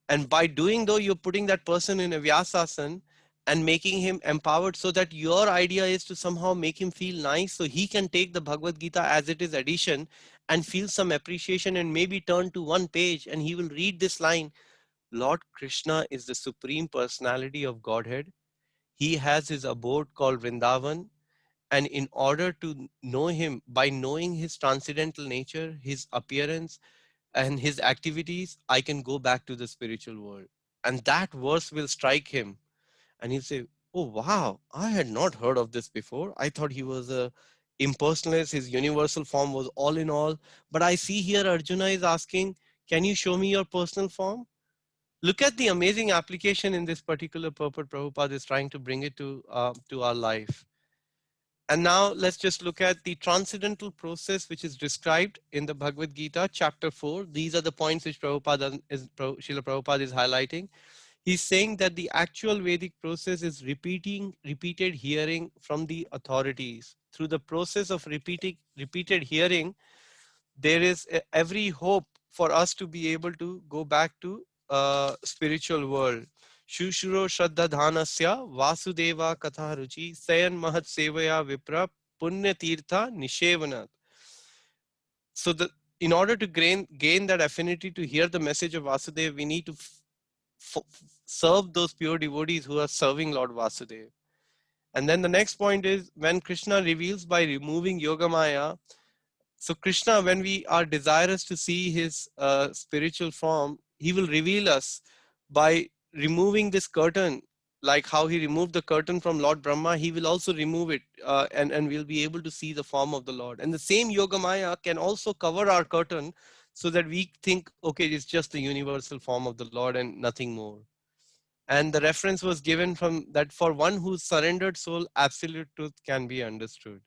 And by doing though, you're putting that person in a Vyasasana and making him empowered, so that your idea is to somehow make him feel nice, so he can take the Bhagavad Gita as it is edition and feel some appreciation, and maybe turn to one page and he will read this line: Lord Krishna is the Supreme Personality of Godhead. He has his abode called Vrindavan. And in order to know him, by knowing his transcendental nature, his appearance, and his activities, I can go back to the spiritual world. And that verse will strike him. And he'll say, oh, wow, I had not heard of this before. I thought he was a impersonalist. His universal form was all in all. But I see here Arjuna is asking, can you show me your personal form? Look at the amazing application in this particular purport Prabhupada is trying to bring it to our life. And now let's just look at the transcendental process which is described in the Bhagavad Gita, chapter 4. These are the points which Srila Prabhupada is highlighting. He's saying that the actual Vedic process is repeated hearing from the authorities. Through the process of repeated hearing, there is every hope for us to be able to go back to spiritual world. Shushuro Shraddha Dhanasya Vasudeva Katha Ruchi Sayan Mahat Sevaya Vipra Punya Tirtha Nishevanat. So in order to gain that affinity to hear the message of Vasudeva, we need to serve those pure devotees who are serving Lord Vasudeva. And then the next point is, when Krishna reveals by removing Yogamaya. So Krishna, when we are desirous to see his spiritual form, he will reveal us by removing this curtain. Like how he removed the curtain from Lord Brahma, he will also remove it, and we'll be able to see the form of the Lord. And the same Yogamaya can also cover our curtain, so that we think, okay, it's just the universal form of the Lord and nothing more. And the reference was given from that, for one whose surrendered soul, absolute truth can be understood.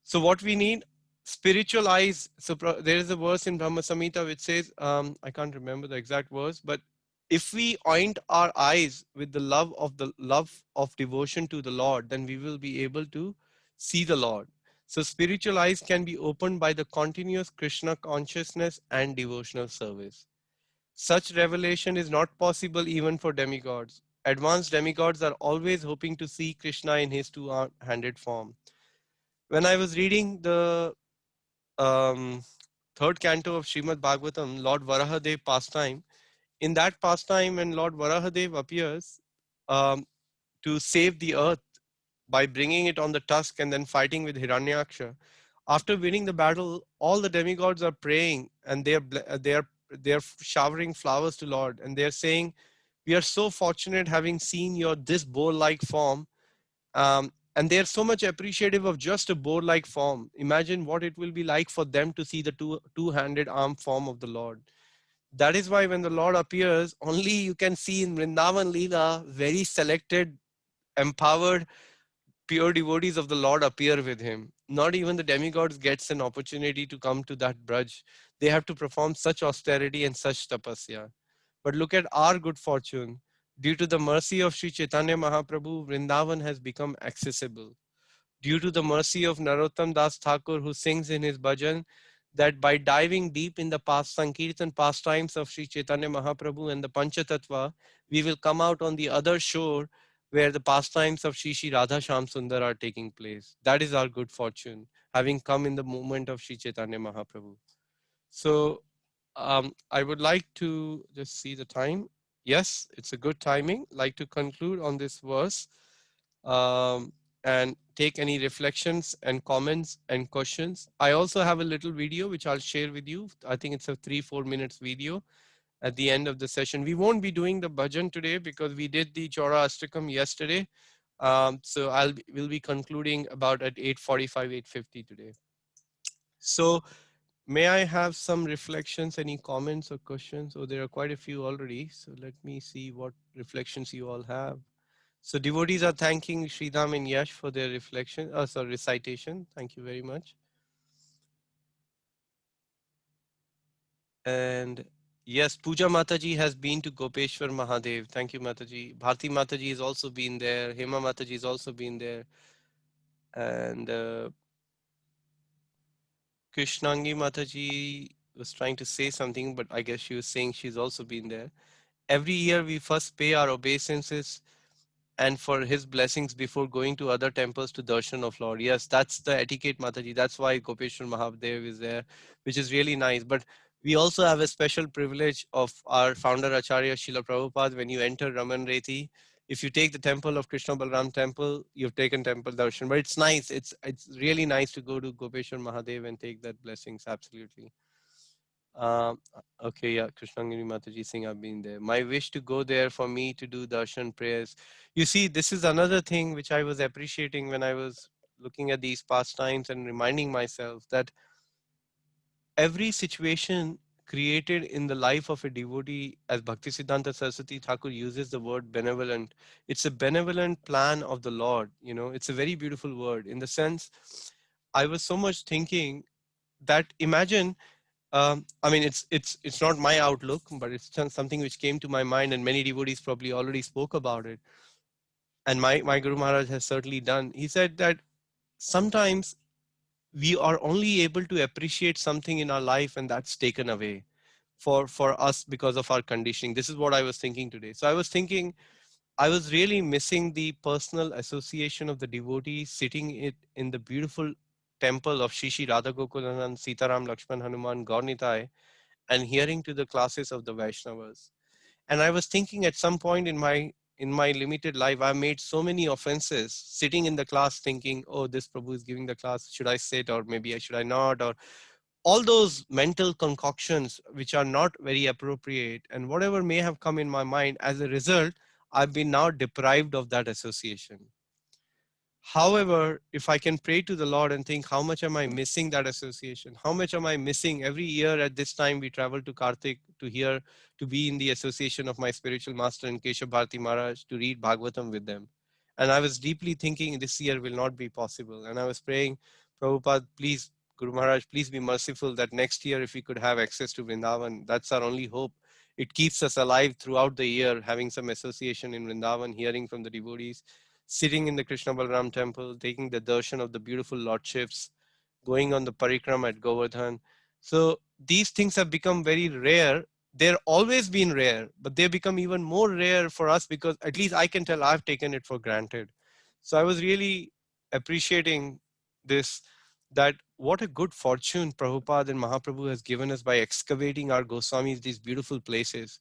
So what we need, spiritual eyes. So there is a verse in Brahma Samhita which says, I can't remember the exact verse, but if we oint our eyes with the love of devotion to the Lord, then we will be able to see the Lord. So spiritual eyes can be opened by the continuous Krishna consciousness and devotional service. Such revelation is not possible even for demigods. Advanced demigods are always hoping to see Krishna in his two-handed form. When I was reading the third canto of Srimad Bhagavatam, Lord Varahadev pastime, in that pastime, when Lord Varahadev appears to save the earth by bringing it on the tusk and then fighting with Hiranyaksha, after winning the battle, all the demigods are praying, and they are showering flowers to Lord, and they are saying, "We are so fortunate having seen your this boar-like form." And they are so much appreciative of just a boar-like form. Imagine what it will be like for them to see the two-handed arm form of the Lord. That is why when the Lord appears, only you can see in Vrindavan Leela, very selected, empowered, pure devotees of the Lord appear with him. Not even the demigods gets an opportunity to come to that braj. They have to perform such austerity and such tapasya. But look at our good fortune. Due to the mercy of Sri Chaitanya Mahaprabhu, Vrindavan has become accessible. Due to the mercy of Narottam Das Thakur, who sings in his bhajan, that by diving deep in the past Sankirtan pastimes of Sri Chaitanya Mahaprabhu and the Panchatattva, we will come out on the other shore where the pastimes of Sri Sri Radha Sham Sundar are taking place. That is our good fortune, having come in the moment of Sri Chaitanya Mahaprabhu. So I would like to just see the time. Yes, it's a good timing. Like to conclude on this verse and take any reflections and comments and questions. I also have a little video which I'll share with you. I think it's a 3-4 minutes video at the end of the session. We won't be doing the bhajan today because we did the Chora Astakam yesterday. So we'll be concluding about at 8:45, 8:50 today. So may I have some reflections, any comments or questions? Oh, there are quite a few already. So let me see what reflections you all have. So devotees are thanking Sridham and Yash for their reflection, recitation. Thank you very much. And yes, Pooja Mataji has been to Gopeshwar Mahadev. Thank you, Mataji. Bharti Mataji has also been there. Hema Mataji has also been there. And Krishnangi Mataji was trying to say something, but I guess she was saying she's also been there. Every year we first pay our obeisances and for his blessings before going to other temples to darshan of Lord. Yes, that's the etiquette, Mataji. That's why Gopeshwar Mahadev is there, which is really nice. But we also have a special privilege of our founder Acharya Srila Prabhupada. When you enter Raman Reti, if you take the temple of Krishna Balram temple, you've taken temple darshan. But it's nice. It's really nice to go to Gopeshwar Mahadev and take that blessings. Absolutely. Um, okay, yeah, Krishnangiri Mataji Singh, I've been there. My wish to go there for me to do darshan prayers. You see, this is another thing which I was appreciating when I was looking at these pastimes and reminding myself that every situation created in the life of a devotee, as Bhaktisiddhanta Saraswati Thakur uses the word benevolent, it's a benevolent plan of the Lord. You know, it's a very beautiful word in the sense I was so much thinking that imagine I mean, it's not my outlook, but it's something which came to my mind, and many devotees probably already spoke about it. And my Guru Maharaj has certainly done. He said that sometimes we are only able to appreciate something in our life, and that's taken away for us because of our conditioning. This is what I was thinking today. So I was thinking I was really missing the personal association of the devotee sitting in the beautiful temple of Shishi Radha Gokulanand, Sitaram, Lakshman, Hanuman, Gaurnitai, and hearing to the classes of the Vaishnavas. And I was thinking at some point in my limited life, I made so many offenses sitting in the class thinking, oh, this Prabhu is giving the class, should I sit or maybe should I not? Or all those mental concoctions which are not very appropriate and whatever may have come in my mind as a result, I've been now deprived of that association. However, if I can pray to the Lord and think, how much am I missing that association? How much am I missing? Every year at this time, we travel to Kartik to hear, to be in the association of my spiritual master and Keshav Bharati Maharaj, to read Bhagavatam with them. And I was deeply thinking this year will not be possible. And I was praying, Prabhupada, please, Guru Maharaj, please be merciful that next year, if we could have access to Vrindavan, that's our only hope. It keeps us alive throughout the year, having some association in Vrindavan, hearing from the devotees, sitting in the Krishna Balram temple, taking the darshan of the beautiful lordships, going on the parikram at Govardhan. So these things have become very rare. They're always been rare, but they become even more rare for us because at least I can tell I've taken it for granted. So I was really appreciating this, that what a good fortune Prabhupada and Mahaprabhu has given us by excavating our Goswamis, these beautiful places.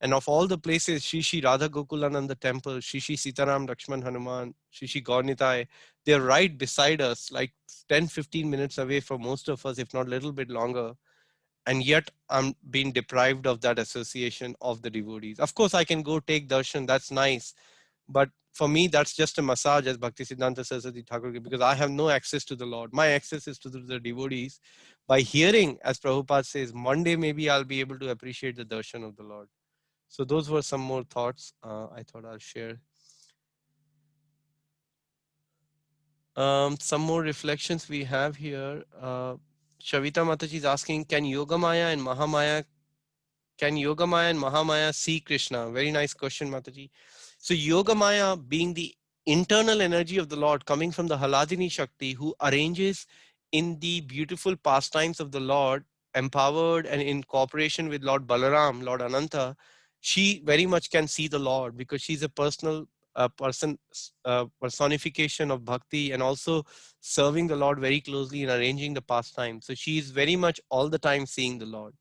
And of all the places, Shishi Radha Gokulananda temple, Shishi Sitaram Lakshman Hanuman, Shishi Gaurnitai, they're right beside us, like 10-15 minutes away for most of us, if not a little bit longer. And yet I'm being deprived of that association of the devotees. Of course, I can go take darshan, that's nice. But for me, that's just a massage, as Bhaktisiddhanta Saraswati Thakur, because I have no access to the Lord. My access is to the devotees. By hearing, as Prabhupada says, Monday maybe I'll be able to appreciate the darshan of the Lord. So those were some more thoughts I thought I'll share. Some more reflections we have here. Shavita Mataji is asking, can Yogamaya and Mahamaya see Krishna? Very nice question, Mataji. So Yogamaya being the internal energy of the Lord coming from the Haladini Shakti who arranges in the beautiful pastimes of the Lord, empowered and in cooperation with Lord Balaram, Lord Ananta, she very much can see the Lord because she's a personal personification of bhakti, and also serving the Lord very closely and arranging the pastime. So she is very much all the time seeing the Lord.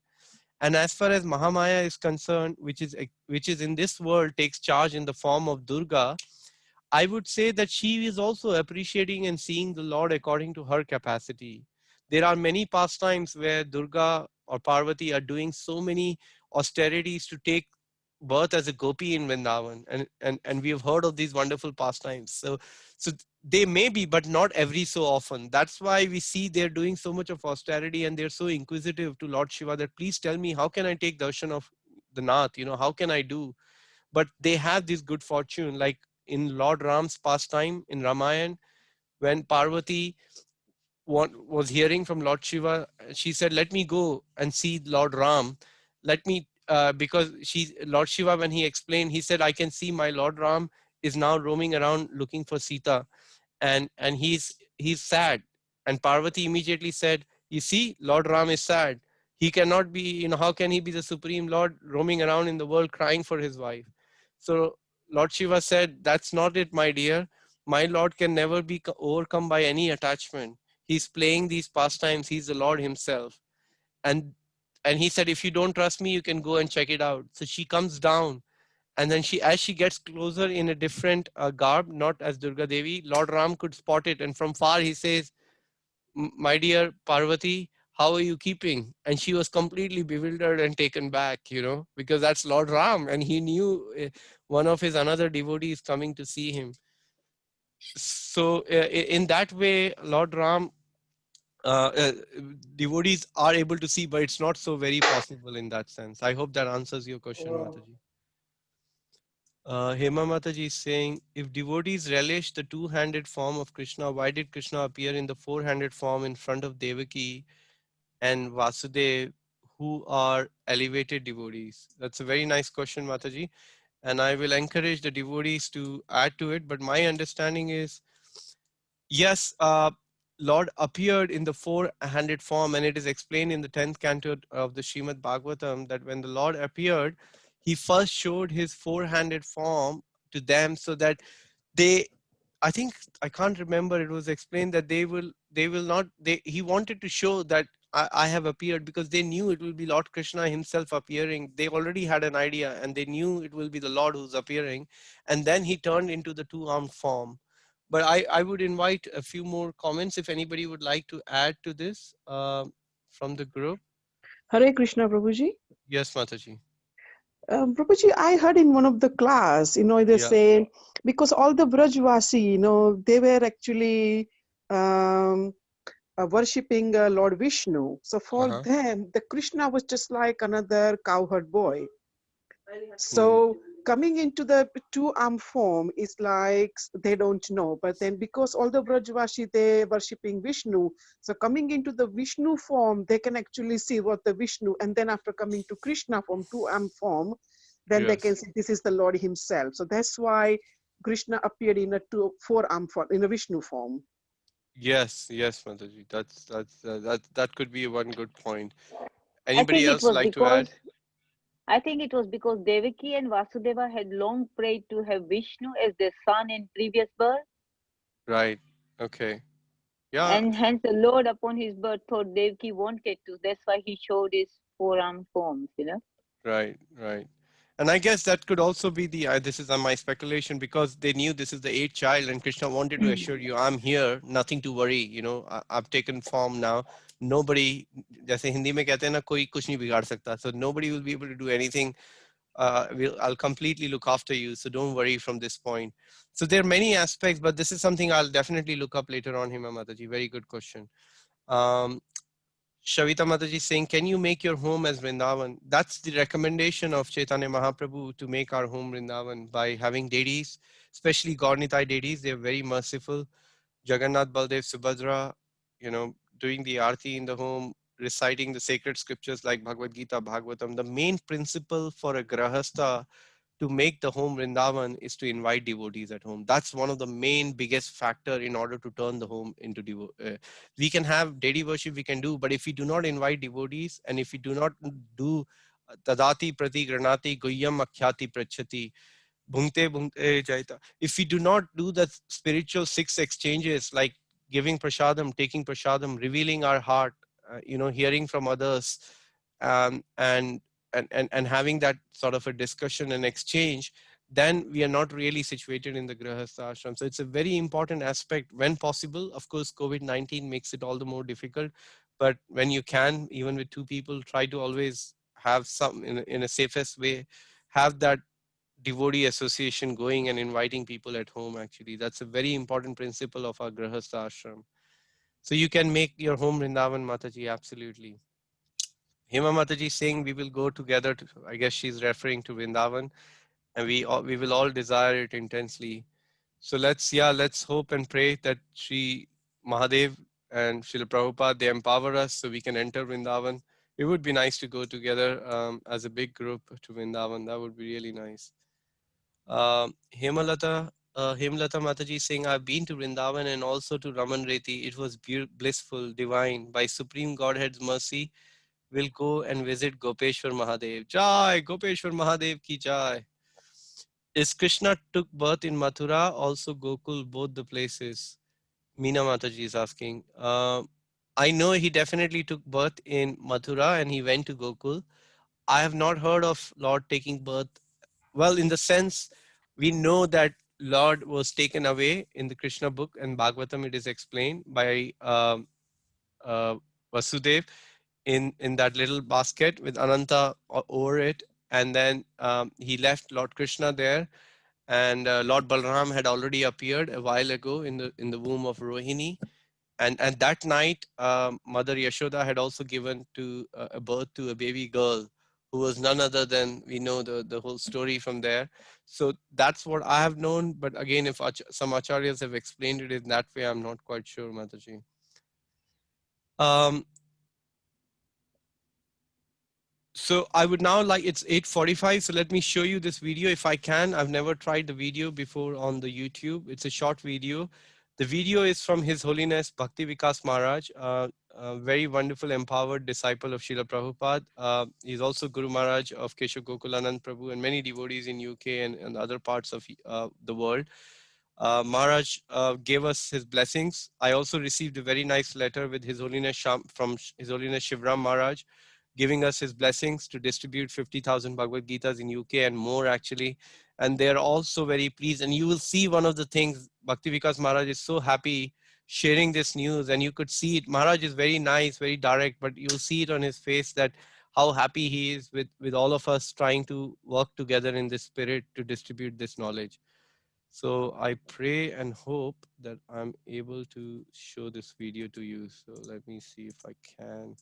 And as far as Mahamaya is concerned, which is in this world takes charge in the form of Durga, I would say that she is also appreciating and seeing the Lord according to her capacity. There are many pastimes where Durga or Parvati are doing so many austerities to take birth as a gopi in Vrindavan, and we have heard of these wonderful pastimes. So they may be, but not every so often. That's why we see they're doing so much of austerity, and they're so inquisitive to Lord Shiva that please tell me, how can I take darshan of the Nath? How can I do? But they have this good fortune, like in Lord Ram's pastime in Ramayan, when Parvati was hearing from Lord Shiva, she said, "Let me go and see Lord Ram. Let me," because Lord Shiva, when he explained, he said, "I can see my Lord Ram is now roaming around looking for Sita, and he's sad." And Parvati immediately said, "You see, Lord Ram is sad. He cannot be, how can he be the supreme Lord roaming around in the world crying for his wife?" So Lord Shiva said, "That's not it, my dear. My Lord can never be overcome by any attachment. He's playing these pastimes. He's the Lord himself." And and he said, "If you don't trust me, you can go and check it out." So she comes down, and then as she gets closer in a different garb, not as Durga Devi, Lord Ram could spot it, and from far he says, "My dear Parvati, how are you keeping?" And she was completely bewildered and taken back, because that's Lord Ram, and he knew one of his another devotees coming to see him. So in that way, Lord Ram, uh, uh, devotees are able to see, but it's not so very possible in that sense. I hope that answers your question, Mataji. Hema Mataji is saying, if devotees relish the two-handed form of Krishna, why did Krishna appear in the four-handed form in front of Devaki and Vasudev, who are elevated devotees? That's a very nice question, Mataji. And I will encourage the devotees to add to it. But my understanding is, yes, Lord appeared in the four-handed form, and it is explained in the 10th canto of the Srimad Bhagavatam that when the Lord appeared, he first showed his four-handed form to them so that they, I think, I can't remember, it was explained that they will not, he wanted to show that I have appeared, because they knew it will be Lord Krishna himself appearing. They already had an idea, and they knew it will be the Lord who's appearing. And then he turned into the two-armed form. But I would invite a few more comments if anybody would like to add to this from the group. Hare Krishna, Prabhuji. Yes, Mataji. Prabhuji, I heard in one of the class, they Yeah. say, because all the Brajvasi, they were actually worshipping Lord Vishnu. So for Uh-huh. them, the Krishna was just like another cowherd boy. Hmm. So coming into the two-arm form is like they don't know. But then because all the Brajvashi, they worshipping Vishnu, so coming into the Vishnu form, they can actually see what the Vishnu, and then after coming to Krishna form, two-arm form, then they can Yes. see this is the Lord himself. So that's why Krishna appeared in a four-arm form, in a Vishnu form. Yes, yes, Mataji. That could be one good point. I Anybody think it else was like to because add? I think it was because Devaki and Vasudeva had long prayed to have Vishnu as their son in previous birth, Right. Okay. Yeah. and hence the Lord upon his birth thought Devaki wanted to. That's why he showed his four-arm forms. Right. Right. And I guess that could also be this is my speculation, because they knew this is the eighth child, and Krishna wanted to assure you, I'm here, nothing to worry. I've taken form now. Nobody, जैसे हिंदी में कहते हैं ना, कोई कुछ नहीं बिगाड़ सकता. So nobody will be able to do anything. I'll completely look after you. So don't worry from this point. So there are many aspects, but this is something I'll definitely look up later on, Hima Mataji. Very good question. Um, Shavita Mataji saying, can you make your home as Vrindavan? That's the recommendation of Chaitanya Mahaprabhu, to make our home Vrindavan by having deities, especially Gaurnitai deities. They're very merciful. Jagannath, Baldev, Subhadra, doing the arti in the home, reciting the sacred scriptures like Bhagavad Gita, Bhagavatam. The main principle for a grahastha to make the home Vrindavan is to invite devotees at home. That's one of the main biggest factor in order to turn the home into we can have deity worship, we can do, but if we do not invite devotees, and if we do not do tadati prati granati guhyam akhyati prachati bhungte bhungte jaita, if we do not do the spiritual 6 exchanges like giving prasadam, taking prasadam, revealing our heart, hearing from others, um, and and having that sort of a discussion and exchange, then we are not really situated in the grahastha ashram. So it's a very important aspect when possible. Of course, COVID-19 makes it all the more difficult, but when you can, even with 2 people, try to always have some in a safest way, have that devotee association going and inviting people at home. Actually, that's a very important principle of our grahastha ashram. So you can make your home Vrindavan, Mataji, absolutely. Hema Mataji saying we will go together to, I guess she's referring to Vrindavan, and we will all desire it intensely. So let's hope and pray that Sri Mahadev and Srila Prabhupada, they empower us so we can enter Vrindavan. It would be nice to go together as a big group to Vrindavan. That would be really nice. Hemalata Mataji saying, I've been to Vrindavan and also to Raman Reti. It was blissful, divine. By Supreme Godhead's mercy, we'll go and visit Gopeshwar Mahadev. Jai, Gopeshwar Mahadev ki jai. Is Krishna took birth in Mathura, also Gokul, both the places? Meena Mataji is asking. I know he definitely took birth in Mathura and he went to Gokul. I have not heard of Lord taking birth. Well, in the sense, we know that Lord was taken away in the Krishna book and Bhagavatam. It is explained by uh, Vasudev in that little basket with Ananta over it, and then he left Lord Krishna there, and Lord Balram had already appeared a while ago in the womb of Rohini, and that night Mother Yashoda had also given to a birth to a baby girl who was none other than, we know the whole story from there. So that's what I have known, but again, if some acharyas have explained it in that way, I'm not quite sure, Mataji. So I would now like, it's 8:45, so let me show you this video if I can. I've never tried the video before on the YouTube. It's a short video. The video is from His Holiness Bhakti Vikas Maharaj, a very wonderful, empowered disciple of Srila Prabhupada. He's also Guru Maharaj of Keshav Gokulanand Prabhu and many devotees in UK and other parts of the world. Maharaj gave us his blessings. I also received a very nice letter with His Holiness from His Holiness Shivram Maharaj, giving us his blessings to distribute 50,000 Bhagavad Gitas in UK and more actually. And they're also very pleased. And you will see one of the things, Bhakti Vikas Maharaj is so happy sharing this news, and you could see it. Maharaj is very nice, very direct, but you'll see it on his face that how happy he is with all of us trying to work together in this spirit to distribute this knowledge. So I pray and hope that I'm able to show this video to you. So let me see if I can.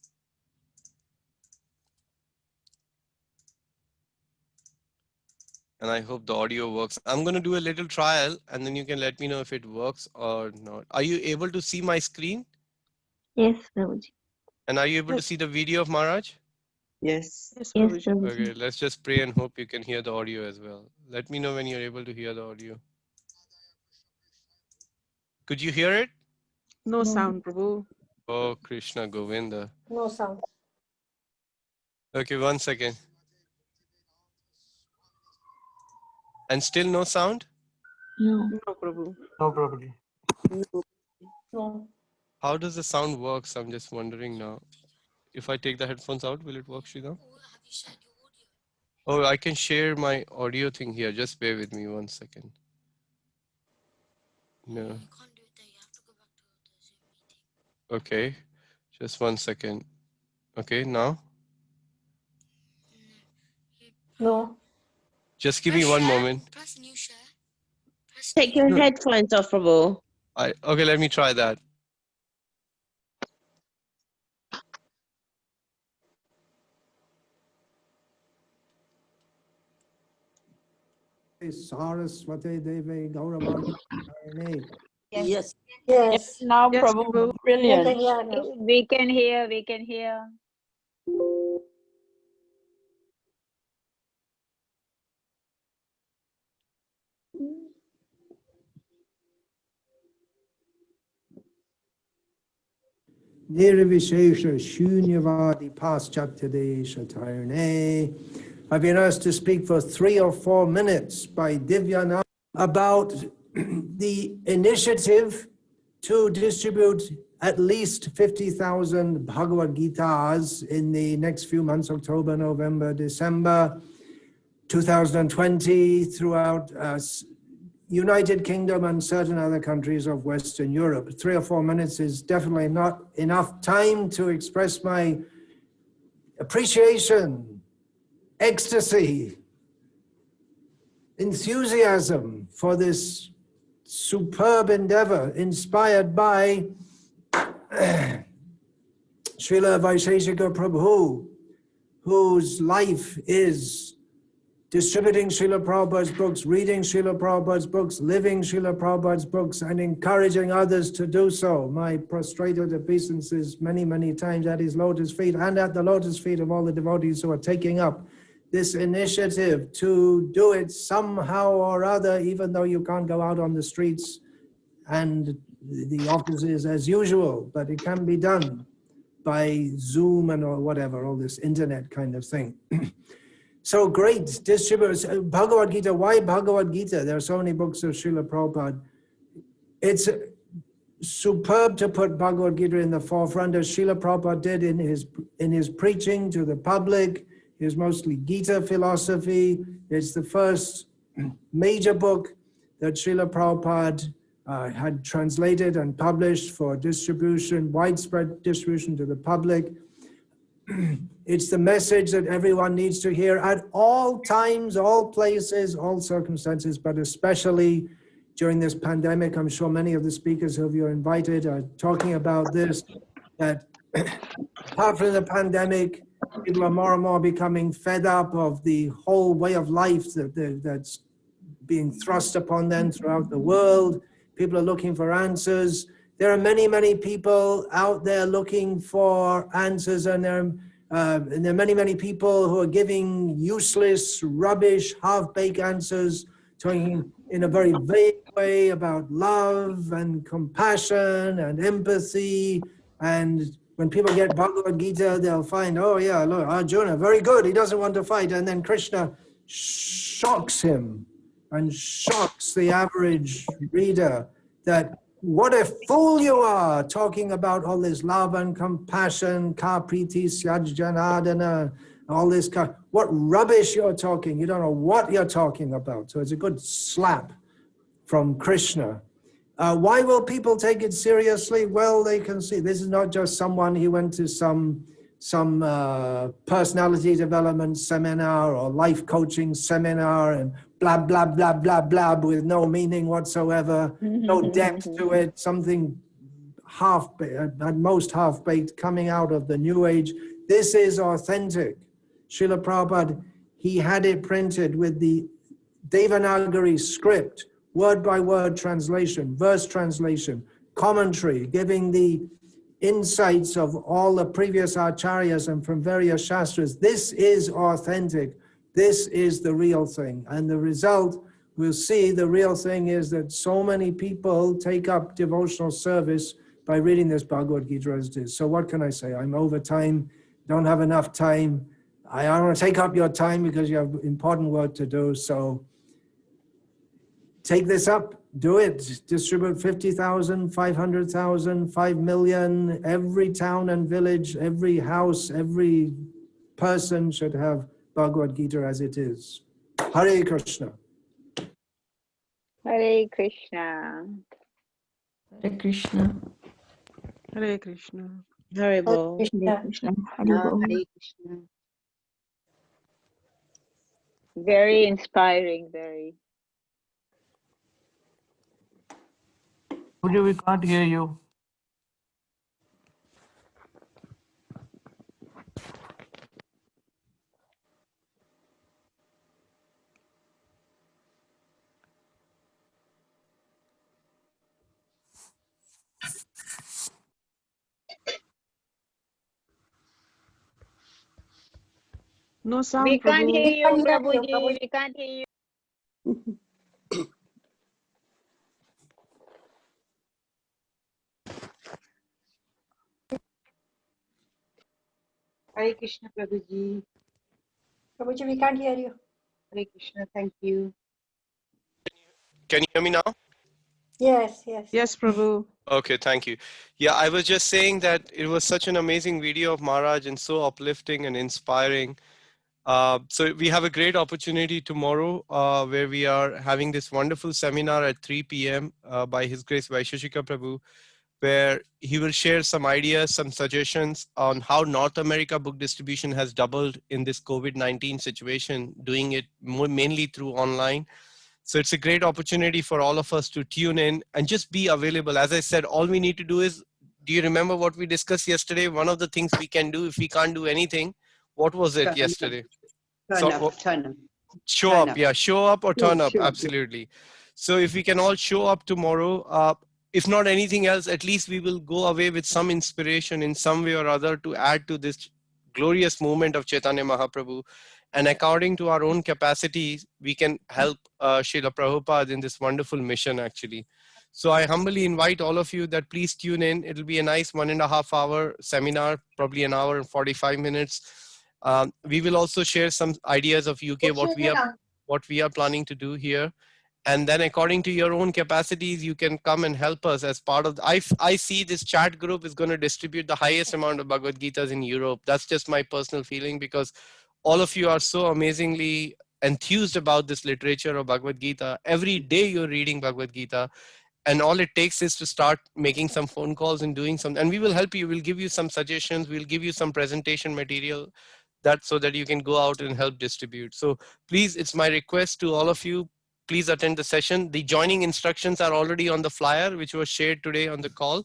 And I hope the audio works. I'm going to do a little trial and then you can let me know if it works or not. Are you able to see my screen? Yes, Prabhuji. And are you able to see the video of Maharaj? Yes. Yes, Prabhuji. Prabhuji. Okay, let's just pray and hope you can hear the audio as well. Let me know when you're able to hear the audio. Could you hear it? No No. sound, Prabhu. Oh, Krishna Govinda. No sound. Okay, 1 second. And still no sound? No. No, Prabhu. No, Prabhuji. No. No. How does the sound work? I'm just wondering now. If I take the headphones out, will it work, Sridham? Oh, I can share my audio thing here. Just bear with me 1 second. No. Okay, just 1 second. Okay, now? No. Just give me one moment. Take your No. headphones off, Prabhu. Okay, let me try that. Saraswati Devi Gauravani. Yes. Yes. Now, Yes, Prabhu, Prabhu. brilliant. We can hear, we can hear. Nirvishesha Shunyavadi Paschaptade Shatarne. I've been asked to speak for 3 or 4 minutes by Divya now about the initiative to distribute at least 50,000 Bhagavad Gitas in the next few months, October, November, December 2020, throughout United Kingdom and certain other countries of Western Europe. 3 or 4 minutes is definitely not enough time to express my appreciation, ecstasy, enthusiasm for this superb endeavor inspired by Srila Vaisheshika Prabhu, whose life is distributing Srila Prabhupada's books, reading Srila Prabhupada's books, living Srila Prabhupada's books, and encouraging others to do so. My prostrated obeisances many, many times at his lotus feet and at the lotus feet of all the devotees who are taking up this initiative to do it somehow or other, even though you can't go out on the streets and the offices as usual, but it can be done by Zoom and or whatever, all this internet kind of thing. So great distributors. Bhagavad Gita, why Bhagavad Gita? There are so many books of Srila Prabhupada. It's superb to put Bhagavad Gita in the forefront, as Srila Prabhupada did in his preaching to the public. It was mostly Gita philosophy. It's the first major book that Srila Prabhupada had translated and published for distribution, widespread distribution to the public. It's the message that everyone needs to hear at all times, all places, all circumstances, but especially during this pandemic. I'm sure many of the speakers who you're invited are talking about this, that apart from the pandemic, people are more and more becoming fed up of the whole way of life that's being thrust upon them throughout the world. People are looking for answers. There are many, many people out there looking for answers, and there are many, many people who are giving useless, rubbish, half-baked answers, talking in a very vague way about love and compassion and empathy. And when people get Bhagavad Gita, they'll find, oh yeah, look, Arjuna, very good, he doesn't want to fight. And then Krishna shocks him and shocks the average reader that what a fool you are, talking about all this love and compassion, ka priti syaj janadana, all this, what rubbish you're talking. You don't know what you're talking about. So it's a good slap from Krishna. Why will people take it seriously? Well, they can see this is not just someone who went to some personality development seminar or life coaching seminar and blah, blah, blah, blah, blah, with no meaning whatsoever, no depth to it, something at most half-baked coming out of the New Age. This is authentic. Srila Prabhupada, he had it printed with the Devanagari script, word-by-word translation, verse translation, commentary, giving the insights of all the previous acharyas and from various shastras. This is authentic. This is the real thing. And the result, we'll see, the real thing is that so many people take up devotional service by reading this Bhagavad Gita as it is. So what can I say? I'm over time, don't have enough time. I don't want to take up your time because you have important work to do. So take this up, do it, distribute 50,000, 500,000, 5 million, every town and village, every house, every person should have Bhagavad Gita as it is. Hare Krishna. Hare Krishna. Hare Krishna. Hare Krishna. Hare Bol. Hare Krishna. Hare Bol. Hare Krishna. Very inspiring, very. We can't hear you. No sound, We can't Prabhu. hear you, Prabhuji. We can't hear you. Hare Krishna, Prabhuji. Prabhuji, we can't hear you. Hare Krishna, thank you. Can you hear me now? Yes, yes. Yes, Prabhu. Okay, thank you. Yeah, I was just saying that it was such an amazing video of Maharaj and so uplifting and inspiring. So we have a great opportunity tomorrow where we are having this wonderful seminar at 3 p.m. By His Grace Vaisheshika Prabhu, where he will share some ideas, some suggestions on how North America book distribution has doubled in this COVID-19 situation, doing it mainly through online. So it's a great opportunity for all of us to tune in and just be available. As I said, all we need to do is, do you remember what we discussed yesterday? One of the things we can do if we can't do anything, what was it yesterday? Turn up. Show Turn up. up. Yeah, show up or turn up. Sure. Absolutely. So if we can all show up tomorrow, if not anything else, at least we will go away with some inspiration in some way or other to add to this glorious movement of Chaitanya Mahaprabhu. And according to our own capacities, we can help Srila Prabhupada in this wonderful mission, actually. So I humbly invite all of you that please tune in. It'll be a nice 1.5 hour seminar, probably an hour and 45 minutes. We will also share some ideas of UK, what we are planning to do here. And then according to your own capacities, you can come and help us as part of I see this chat group is going to distribute the highest amount of Bhagavad Gitas in Europe. That's just my personal feeling, because all of you are so amazingly enthused about this literature of Bhagavad Gita. Every day you're reading Bhagavad Gita, and all it takes is to start making some phone calls and doing some, and we will help you. We'll give you some suggestions, we'll give you some presentation material, that so that you can go out and help distribute. So please, it's my request to all of you, please attend the session. The joining instructions are already on the flyer which was shared today on the call.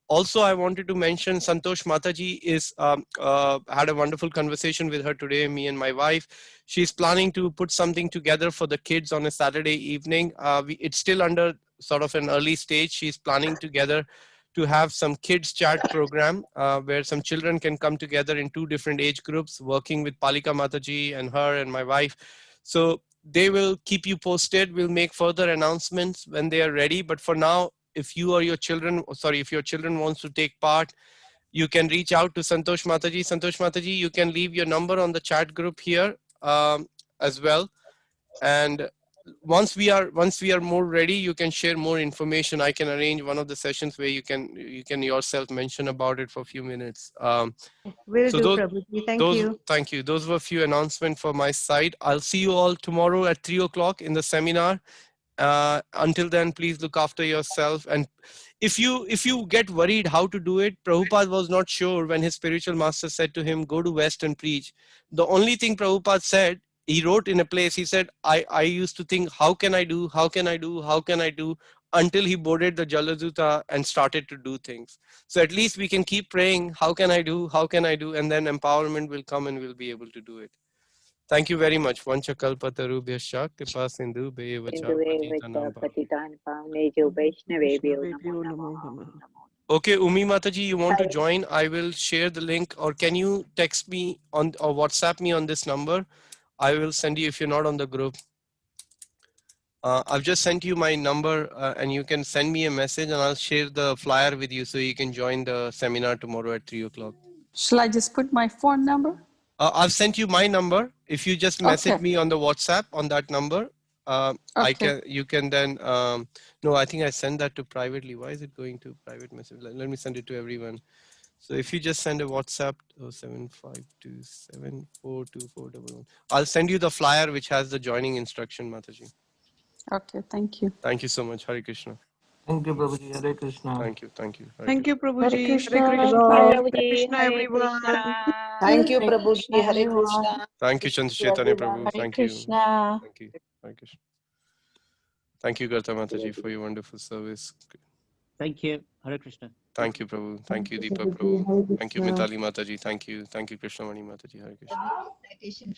Also, I wanted to mention Santosh Mataji is had a wonderful conversation with her today, me and my wife. She's planning to put something together for the kids on a Saturday evening. It's still under sort of an early stage. She's planning together to have some kids chat program where some children can come together in 2 different age groups, working with Palika Mataji and her and my wife. So they will keep you posted. We'll make further announcements when they are ready. But for now, if you or your children, if your children wants to take part, you can reach out to Santosh Mataji. Santosh Mataji, you can leave your number on the chat group here as well. And once we are more ready, you can share more information. I can arrange one of the sessions where you can yourself mention about it for a few minutes. Will So do, those, Prabhuji. Thank you. thank you. Those were a few announcements for my side. I'll see you all tomorrow at 3 o'clock in the seminar. Until then, please look after yourself. And if you get worried how to do it, Prabhupada was not sure when his spiritual master said to him, go to West and preach. The only thing Prabhupada said, he wrote in a place, he said, I used to think, how can I do, until he boarded the Jaladuta and started to do things. So at least we can keep praying, how can I do, and then empowerment will come and we'll be able to do it. Thank you very much. Vancha kalpatarubhyascha kripa sindhu bhayavacha patitanam pavanebhyo. Vaishnavebhyo namo namo. Okay, Umi Mataji, you want to join? I will share the link, or can you text me on or WhatsApp me on this number? I will send you if you're not on the group. I've just sent you my number and you can send me a message and I'll share the flyer with you so you can join the seminar tomorrow at 3 o'clock. Shall I just put my phone number? I've sent you my number. If you just message me on the WhatsApp on that number, you can then, no, I think I send that to privately. Why is it going to private message? Let me send it to everyone. So if you just send a WhatsApp 07527424411, I'll send you the flyer which has the joining instruction, Mataji. Okay, thank you. Thank you so much. Hare Krishna. Thank you, Prabhuji. Hare Krishna. Thank you. Hare Thank you, Krishna. Prabhuji. Hare Krishna. Hare Krishna. Bye, Hare Prabhuji. Krishna, Hare everyone. Krishna. Thank you, Hare Prabhuji. Krishna, Hare everyone. Krishna. Thank you, Chandra Chaitanya Prabhu. Hare Thank you. Krishna. Thank you. Hare Krishna. Thank you, Garta Mataji, for your wonderful service. Thank you. Hare Krishna. Thank you, Prabhu. Thank you, Deepak Prabhu. Thank you, Mitali Mataji. Thank you. Thank you, Krishnamani Mataji. Hare Krishna.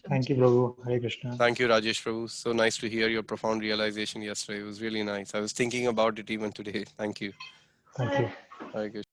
Thank you, Prabhu. Hare Krishna. Thank you, Rajesh Prabhu. So nice to hear your profound realization yesterday. It was really nice. I was thinking about it even today. Thank you. Thank you. Hare Krishna.